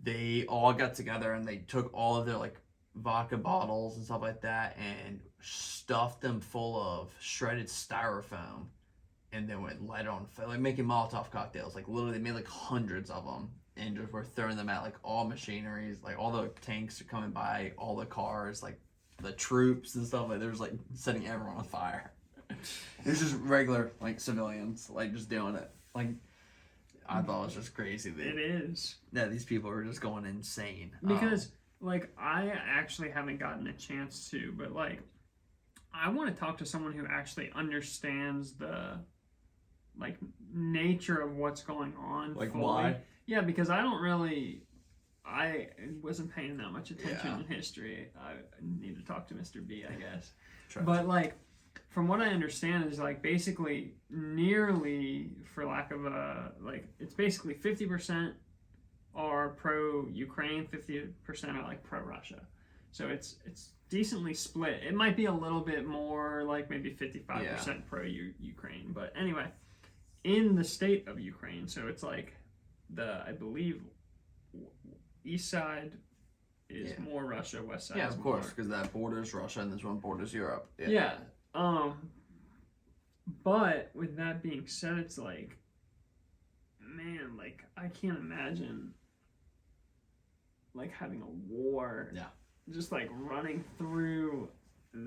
They all got together and they took all of their like vodka bottles and stuff like that and stuffed them full of shredded styrofoam and then went light on like making Molotov cocktails. Like literally they made like hundreds of them and just were throwing them at like all machineries, like all the tanks are coming by, all the cars, like the troops and stuff. Like there's like setting everyone on fire. It's just regular like civilians like just doing it. Like I thought it was just crazy. It is. That these people are just going insane. Because like I actually haven't gotten a chance to, but like I want to talk to someone who actually understands the like nature of what's going on. Like fully. why? Yeah, because I wasn't paying that much attention in history. I need to talk to Mr. B, I guess. But like from what I understand is like basically nearly, for lack of a like, it's basically 50% are pro-Ukraine, 50% are like pro-Russia. So it's decently split. It might be a little bit more like maybe 55% pro-Ukraine. But anyway, in the state of Ukraine, so it's like I believe east side is more Russia, west side is of course, because that borders Russia and this one borders Europe. Yeah. But with that being said, it's like, man, like I can't imagine like having a war. Yeah. Just like running through,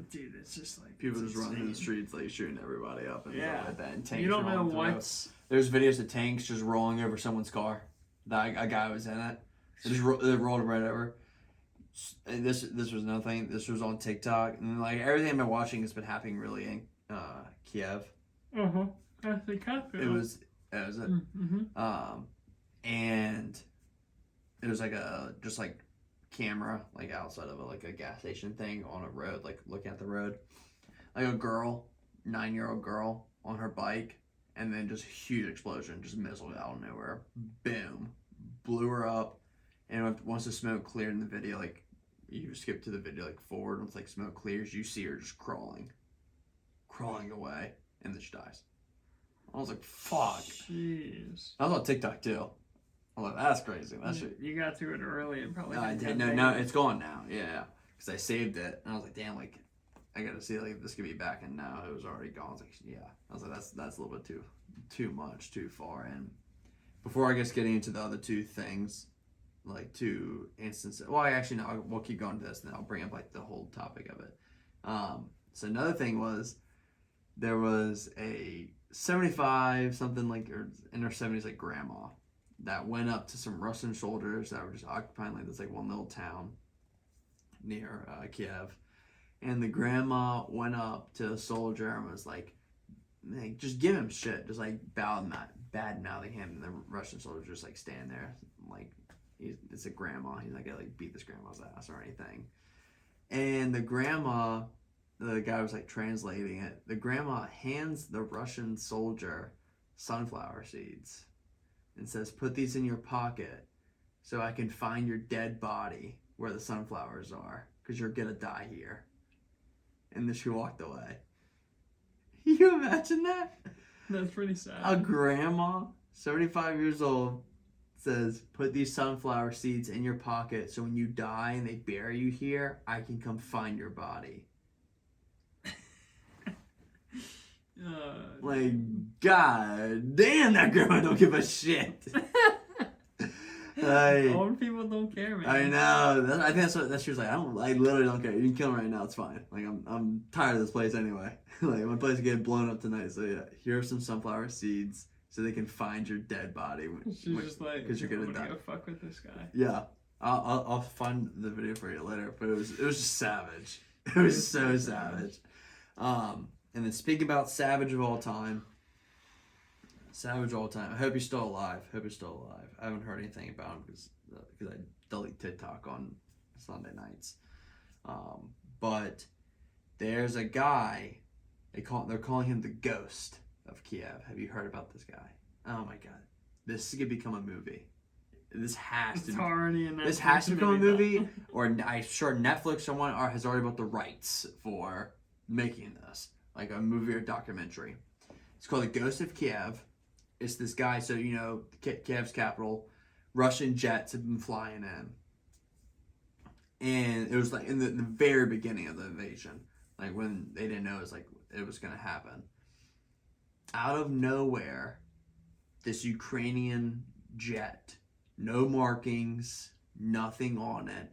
dude. It's just like people just running through the streets, like shooting everybody up and stuff like that. And tanks. You don't know what's. There's videos of tanks just rolling over someone's car. That a guy was in it. They rolled right over. And this was another thing. This was on TikTok, and like everything I've been watching has been happening really in Kiev. I think it was. Was it? Mm-hmm. And it was like a just like camera like outside of a gas station thing on a road, like looking at the road, like a girl, 9-year-old girl on her bike, and then just huge explosion, just missile out of nowhere, boom, blew her up. And once the smoke cleared in the video, like you skip to the video like forward, once like smoke clears, you see her just crawling away, and then she dies. I was like, fuck. Jeez. I was on TikTok too. I was like, that's crazy. That shit. You got to it early and probably. No, I did. No, it's gone now. Yeah, because I saved it, and I was like, damn, like I gotta see like this could be back, and now it was already gone. I was like, yeah. I was like, that's a little bit too much, too far. And before I guess getting into the other two things, like two instances. Well, we'll keep going to this, and then I'll bring up like the whole topic of it. So another thing was there was a 75 something like or in her 70s like grandma that went up to some Russian soldiers that were just occupying like this like one little town near Kiev, and the grandma went up to a soldier and was like just give him shit, just like bad mouthing him, and the Russian soldier just like stand there like it's a grandma, he's not gonna like beat this grandma's ass or anything. And the guy was like translating it. The grandma hands the Russian soldier sunflower seeds and says, put these in your pocket so I can find your dead body where the sunflowers are, because you're gonna die here. And then she walked away. You imagine that? That's pretty sad. A grandma, 75 years old, says, put these sunflower seeds in your pocket so when you die and they bury you here, I can come find your body. Like, god damn, that grandma don't give a shit. Like, old people don't care, man. I know. I think that's she was like, I literally don't care. You can kill him right now. It's fine. Like, I'm tired of this place anyway. Like, my place is getting blown up tonight. So yeah, here's some sunflower seeds so they can find your dead body. She's just like, because you're gonna die. Go fuck with this guy. Yeah, I'll find the video for you later. But it was just savage. It was so savage. And then speaking about savage of all time. Savage all time. I hope he's still alive. I haven't heard anything about him because I delete TikTok on Sunday nights. But there's a guy. They're calling him the Ghost of Kiev. Have you heard about this guy? Oh my god, this is gonna become a movie. This has to become a movie, or I'm sure Netflix has already bought the rights for making this, like a movie or documentary. It's called The Ghost of Kiev. It's this guy, so Kiev's capital, Russian jets have been flying in. And it was like in the very beginning of the invasion, like when they didn't know it was going to happen. Out of nowhere, this Ukrainian jet, no markings, nothing on it,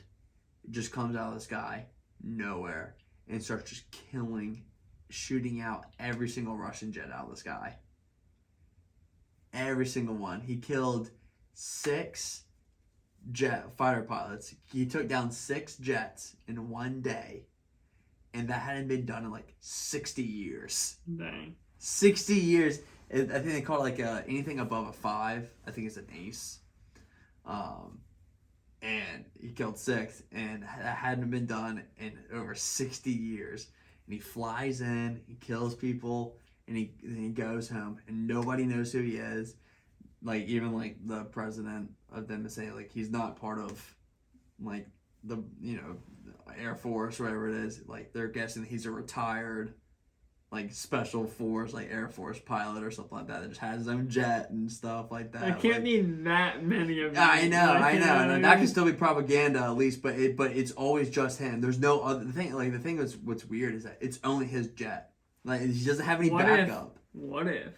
just comes out of the sky, nowhere, and starts just shooting out every single Russian jet out of the sky. Every single one. He killed 6 fighter pilots. He took down 6 jets in one day. And that hadn't been done in like 60 years. Dang. 60 years. I think they call it like anything above a 5. I think it's an ace. And he killed 6. And that hadn't been done in over 60 years. And he flies in. He kills people. And he goes home, and nobody knows who he is. Like, even like the president of them is saying like he's not part of like the Air Force, whatever it is. Like, they're guessing he's a retired like special force, like Air Force pilot or something like that just has his own jet and stuff like that. I can't mean that many of them. I know. And that can still be propaganda at least, but it's always just him. There's no other thing. Like, the thing is, what's weird is that it's only his jet. Like, he doesn't have any backup. What if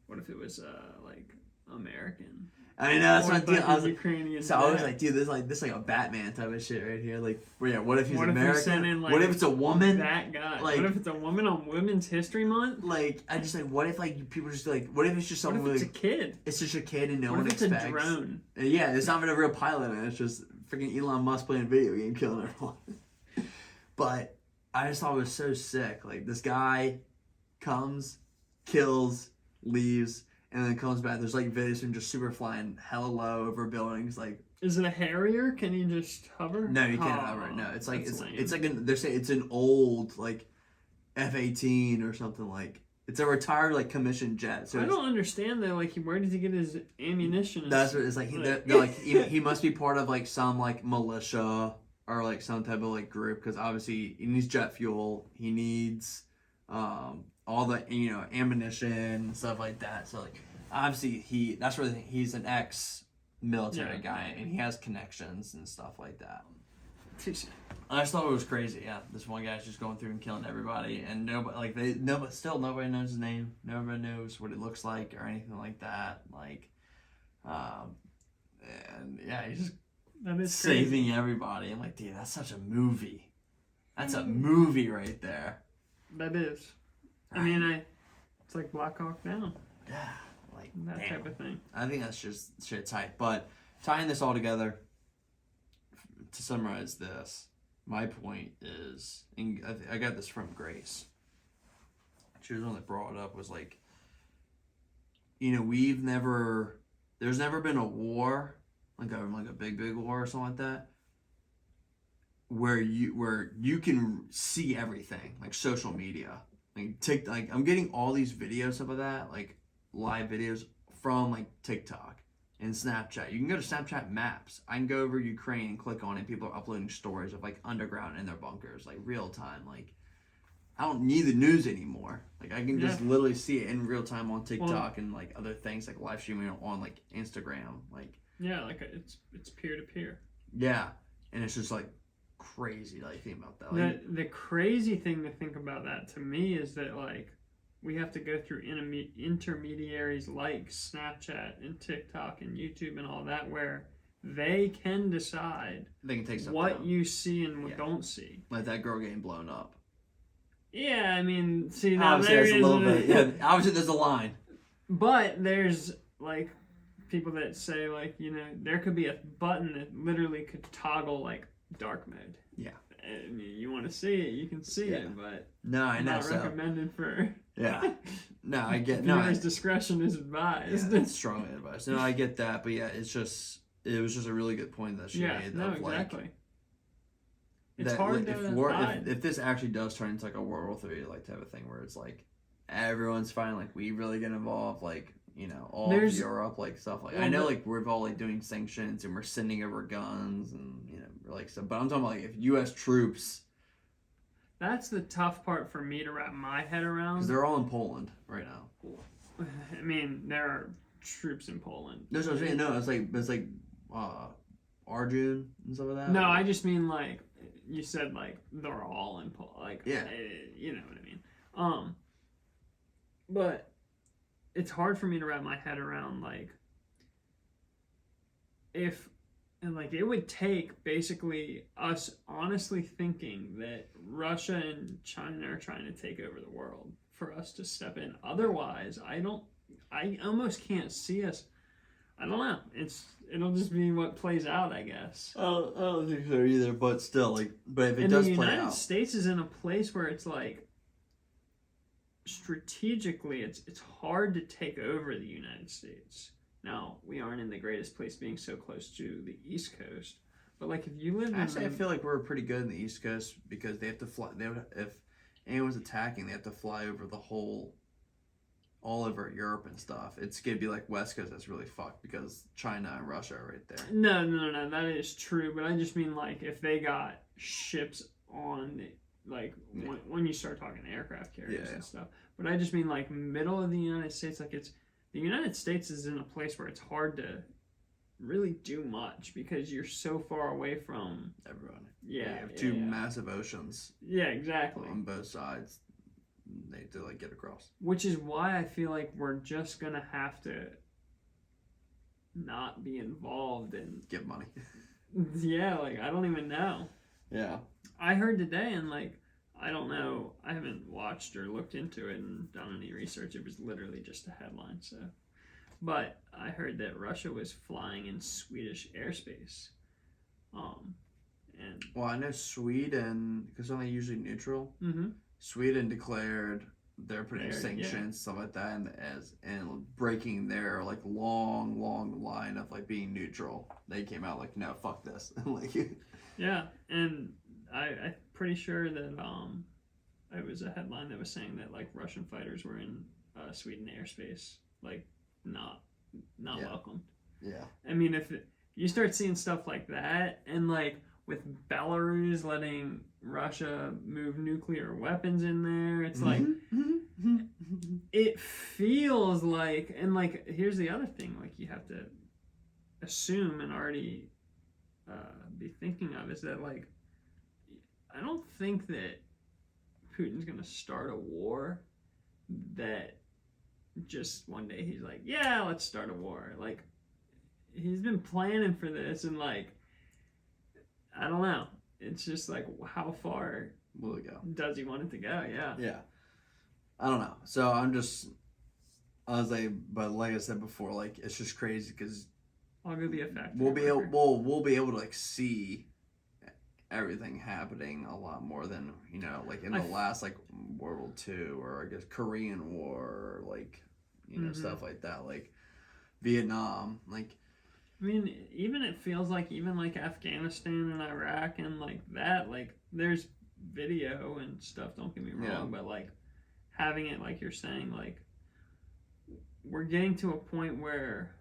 it was like American? I know, that's what I was Ukrainian. So I was like, dude, this is like a Batman type of shit right here. Like, what if he's American? In, like, what if it's a woman? That guy. Like, what if it's a woman on Women's History Month? Like, I just like, what if like people just like, what if it's just someone? What if it's a kid? It's just a kid and no what one if it's expects. A drone? And yeah, it's not even a real pilot, man. It's just freaking Elon Musk playing a video game, killing everyone. But I just thought it was so sick. Like, this guy comes, kills, leaves, and then comes back. There's like videos of him just super flying hella low over buildings. Like, is it a Harrier? Can you just hover? No, you can't hover. No, it's like they're saying it's an old like F-18 or something. Like, it's a retired like commissioned jet. So I don't understand though. Like, where does he get his ammunition? That's what it's like. They're like he must be part of like some like militia or like some type of like group, because obviously he needs jet fuel. He needs all the ammunition and stuff like that. So like obviously that's where he's an ex-military guy, and he has connections and stuff like that. I just thought it was crazy. Yeah, this one guy's just going through and killing everybody, and nobody knows his name. Nobody knows what it looks like or anything like that. Like, and yeah, he's just saving everybody. I'm like, dude, that's such a movie. That's a movie right there. That is. I mean, it's like Black Hawk Down. Yeah, like that type of thing. I think that's just shit tight. But tying this all together, to summarize this, my point is, and I got this from Grace. She was the one that brought it up. Was like, there's never been a war, like a big war or something like that, where you can see everything, like social media. Like I'm getting all these videos of that, like live videos from like TikTok and Snapchat. You can go to Snapchat Maps. I can go over Ukraine and click on it. People are uploading stories of like underground in their bunkers, like real time. Like, I don't need the news anymore. Like I can just Yeah. literally see it in real time on TikTok and like other things like live streaming on like Instagram. Like Yeah, like it's peer to peer. yeah, and it's just like crazy. Like think about that. Like, The crazy thing to think about that to me is that like we have to go through intermediaries like Snapchat and TikTok and YouTube and all that where they can decide they can take stuff what down. you see and what don't see. Like that girl getting blown up. Yeah, I mean, see now Obviously, there there's a is little bit. Yeah, obviously there's a line. But there's like people that say like there could be a button that literally could toggle like dark mode. Yeah. And you want to see it, you can see it, but no, I know. not recommended for. Yeah. No, I get Viewers' discretion is advised. Yeah, it's strongly advised. No, I get that, but yeah, it was just a really good point that she made. No, of, exactly. Like, it's that hard to if this actually does turn into like a World War III like type of thing where it's like everyone's fine, like we really get involved, like all of Europe, like stuff like I know like we're all like doing sanctions and we're sending over guns and like stuff, but I'm talking about like if U.S. troops. That's the tough part for me to wrap my head around. Because they're all in Poland right now. I mean, there are troops in Poland. That's what I'm saying. No, it's like Arjun and stuff like that. No, I just mean like you said, like they're all in Poland. Like yeah, you know what I mean. But it's hard for me to wrap my head around like if. And, like, it would take, basically, us honestly thinking that Russia and China are trying to take over the world for us to step in. Otherwise, I almost can't see us. I don't know. It'll just be what plays out, I guess. I don't think so either, but still, like, but if it does play out. The United States is in a place where it's, like, strategically, it's hard to take over the United States. Now, we aren't in the greatest place being so close to the East Coast. But, like, if you live Actually, I feel like we're pretty good in the East Coast because they have to fly. If anyone's attacking, they have to fly over all over Europe and stuff. It's going to be like West Coast that's really fucked because China and Russia are right there. No. That is true. But I just mean, like, if they got ships on, like, when you start talking aircraft carriers and stuff. But I just mean, like, middle of the United States, like, the United States is in a place where it's hard to really do much because you're so far away from everyone. Yeah, you have two massive oceans. Yeah, exactly. On both sides, they have to like get across. Which is why I feel like we're just gonna have to not be involved and get money. Yeah, like I don't even know. Yeah. I heard today and like. I don't know. I haven't watched or looked into it and done any research. It was literally just a headline. So, but I heard that Russia was flying in Swedish airspace. And well, I know Sweden because they're usually neutral. Mm-hmm. Sweden declared they're putting sanctions, stuff like that, and breaking their like long line of like being neutral. They came out like, no, fuck this, like. Yeah, and I'm pretty sure that it was a headline that was saying that like Russian fighters were in Sweden airspace, like not welcomed. Yeah. I mean, if you start seeing stuff like that, and like with Belarus letting Russia move nuclear weapons in there, it's like it feels like, and like here's the other thing, like you have to assume and already be thinking of is that like. I don't think that Putin's going to start a war that just one day he's like, yeah, let's start a war. Like, he's been planning for this and, like, I don't know. It's just like, how far will it go? Does he want it to go? Yeah. Yeah. I don't know. So I was like, but like I said before, like, it's just crazy because I'll go be a factor. We'll be able to, like, see everything happening a lot more than like in the last like World War II or I guess Korean War or like stuff like that, like Vietnam, like I mean even it feels like even like Afghanistan and Iraq and like that, like there's video and stuff, don't get me wrong, but like having it like you're saying, like we're getting to a point where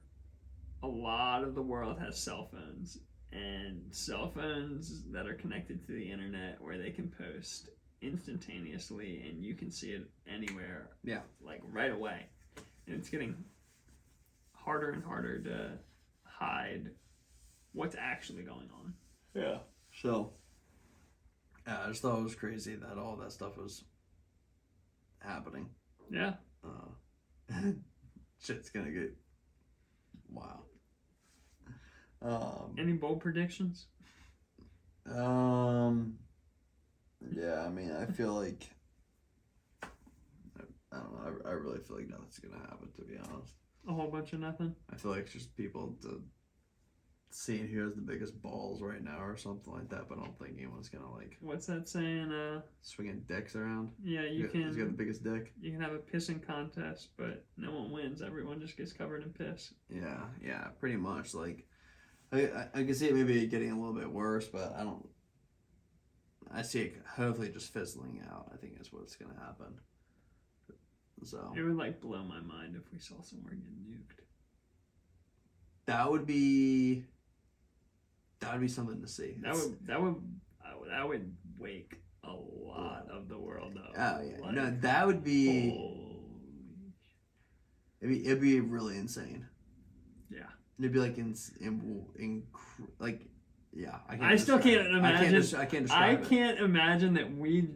a lot of the world has cell phones and cell phones that are connected to the internet where they can post instantaneously, and you can see it anywhere. Yeah. Like right away, and it's getting harder and harder to hide what's actually going on. Yeah. So, I just thought it was crazy that all that stuff was happening. Yeah. Shit's gonna get wild. Any bold predictions? Yeah, I mean, I feel like I don't know. I really feel like nothing's gonna happen, to be honest. A whole bunch of nothing. I feel like it's just people seeing who has the biggest balls right now or something like that. But I don't think anyone's gonna like. What's that saying? Swinging dicks around. Yeah, Who's got the biggest dick? You can have a pissing contest, but no one wins. Everyone just gets covered in piss. Yeah, pretty much. Like, I can see it maybe getting a little bit worse, but I don't. I see it hopefully just fizzling out. I think is what's gonna happen. So it would like blow my mind if we saw somewhere get nuked. That would be something to see. That would wake a lot of the world up. Oh yeah, like, no, that would be. It'd be really insane. Yeah, it'd be like like. Yeah, I still can't imagine. I can't describe it. I can't imagine that we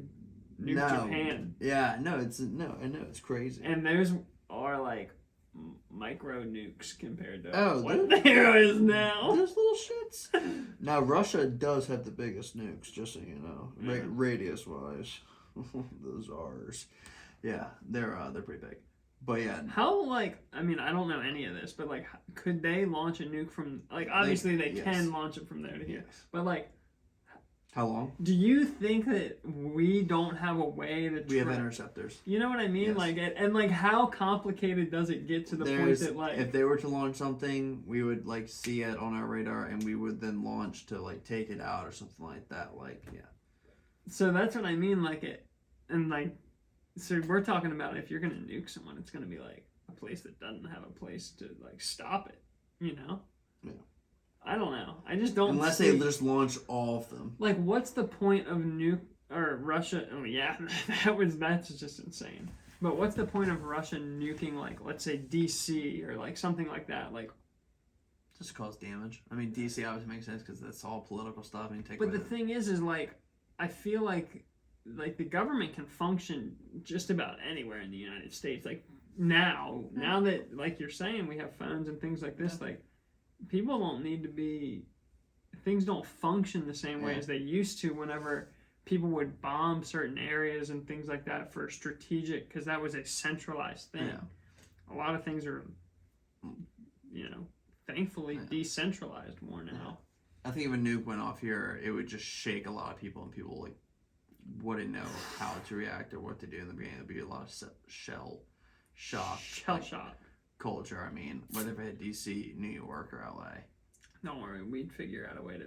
nuked Japan. Yeah, no, I know it's crazy. And those are like micro nukes compared to what there is now. There's little shits. Now Russia does have the biggest nukes, just so you know, radius wise. Those R's. Yeah, they're pretty big. But yeah. How, like, I mean, I don't know any of this, but, like, could they launch a nuke from, like, obviously they can launch it from there to here. Yes. But, like, how long? Do you think that we don't have a way to We have interceptors. You know what I mean? Yes. Like, how complicated does it get to the point that, like... If they were to launch something, we would, like, see it on our radar, and we would then launch to, like, take it out or something like that. Like, yeah. So that's what I mean, like, so we're talking about if you're going to nuke someone, it's going to be, like, a place that doesn't have a place to, like, stop it, you know? Yeah. I don't know. I just don't Unless they just launch all of them. Like, what's the point of Russia? Oh, yeah, that's just insane. But what's the point of Russia nuking, like, let's say DC or, like, something like that? Like, just cause damage. I mean, DC obviously makes sense because that's all political stuff. And but the thing is, like, I feel like the government can function just about anywhere in the United States. Like, now that, like you're saying, we have phones and things like this, like, people don't need to be... Things don't function the same way as they used to whenever people would bomb certain areas and things like that for strategic... Because that was a centralized thing. Yeah. A lot of things are, you know, thankfully decentralized more now. Yeah. I think if a nuke went off here, it would just shake a lot of people, and people, like, wouldn't know how to react or what to do in the beginning. There'd be a lot of shell shock culture. I mean, whether it had DC, New York, or LA. Don't worry, we'd figure out a way to.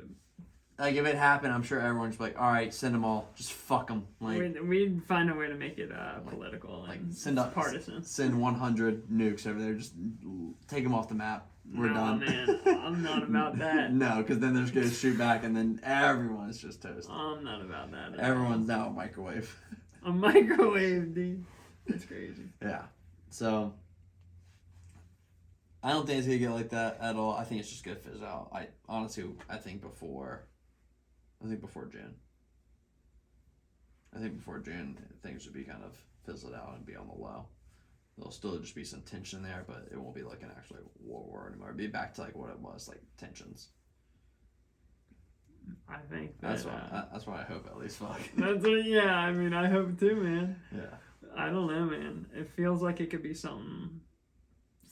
Like, if it happened, I'm sure everyone's like, "All right, send them all. Just fuck them." Like, we'd find a way to make it political and partisan. Send 100 nukes over there. Just take them off the map. We're done. Man, I'm not about that. No, because then they're just gonna shoot back, and then everyone's just toast. I'm not about that. Everyone's now a microwave. A microwave, dude. That's crazy. Yeah. So I don't think it's gonna get like that at all. I think it's just gonna fizz out. I think before June. I think before June, things would be kind of fizzled out and be on the low. There'll still just be some tension there, but it won't be like an actual war anymore. It'll be back to like what it was, like tensions. I think that's what I hope at least. Fuck. I mean, I hope too, man. Yeah. I don't know, man. It feels like it could be something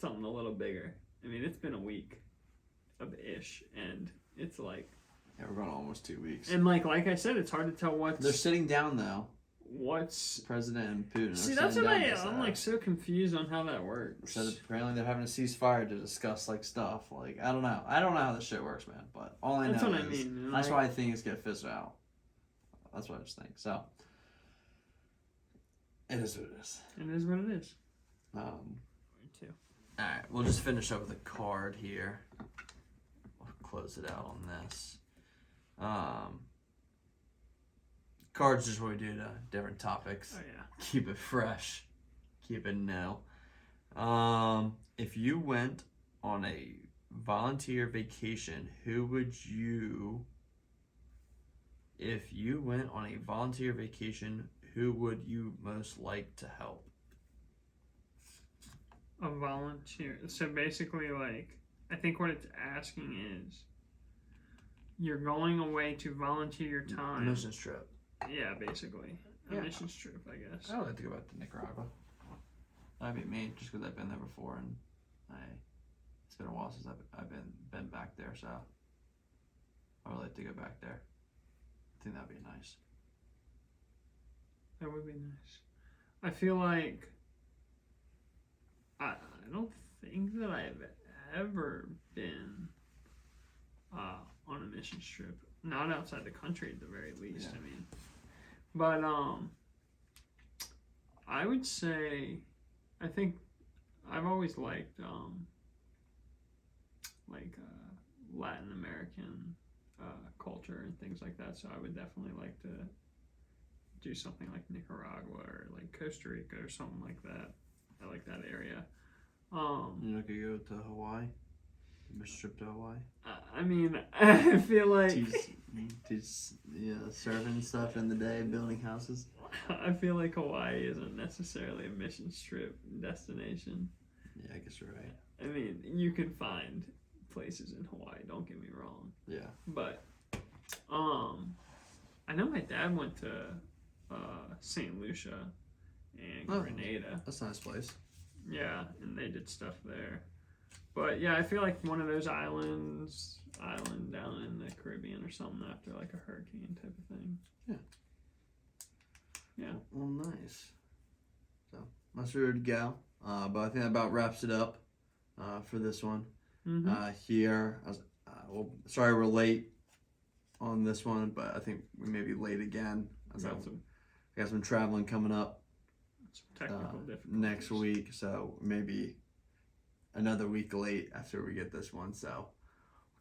a little bigger. I mean, it's been a week of ish, and it's like. Yeah, we're going almost 2 weeks. And like I said, it's hard to tell what's. They're sitting down though. What's President and Putin? See, that's what I'm like so confused on how that works. So apparently they're having a ceasefire to discuss like stuff. Like I don't know how this shit works, man. But all I know is that's why I think it's gonna fizz out. That's what I just think. So it is what it is. It is what it is. Too. All right, we'll just finish up with a card here. We'll close it out on this. Cards is what we do to different topics. Oh yeah. Keep it fresh. Keep it new. If you went on a volunteer vacation, who would you most like to help? A volunteer. So basically, like, I think what it's asking is, you're going away to volunteer your time. Missions trip. Yeah, basically. A Yeah. missions trip, I guess. I would like to go back to Nicaragua. That'd be me, just because I've been there before, and it's been a while since I've been back there, so I would like to go back there. I think that'd be nice. That would be nice. I feel like I don't think that I've ever been on a mission trip. Not outside the country at the very least, Yeah. I mean. But I would say I think I've always liked Latin American culture and things like that, so I would definitely like to do something like Nicaragua or like Costa Rica or something like that. I like that area. You could go to Hawaii. Mission trip to Hawaii. I mean, I feel like Teach surfing stuff in the day, building houses. I feel like Hawaii isn't necessarily a mission trip destination. Yeah, I guess you're right. I mean, you can find places in Hawaii, don't get me wrong. Yeah. But I know my dad went to St. Lucia and Grenada. That's a nice place. Yeah, and they did stuff there. But yeah, I feel like one of those island down in the Caribbean or something after like a hurricane type of thing. Yeah. Yeah. Well, nice. So, I'm sure to go. But I think that about wraps it up for this one. Mm-hmm. Here, sorry we're late on this one, but I think we may be late again. I got some traveling coming up Technical difficulties next week, so maybe another week late after we get this one. So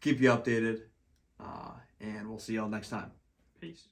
keep you updated, and we'll see y'all next time. Peace.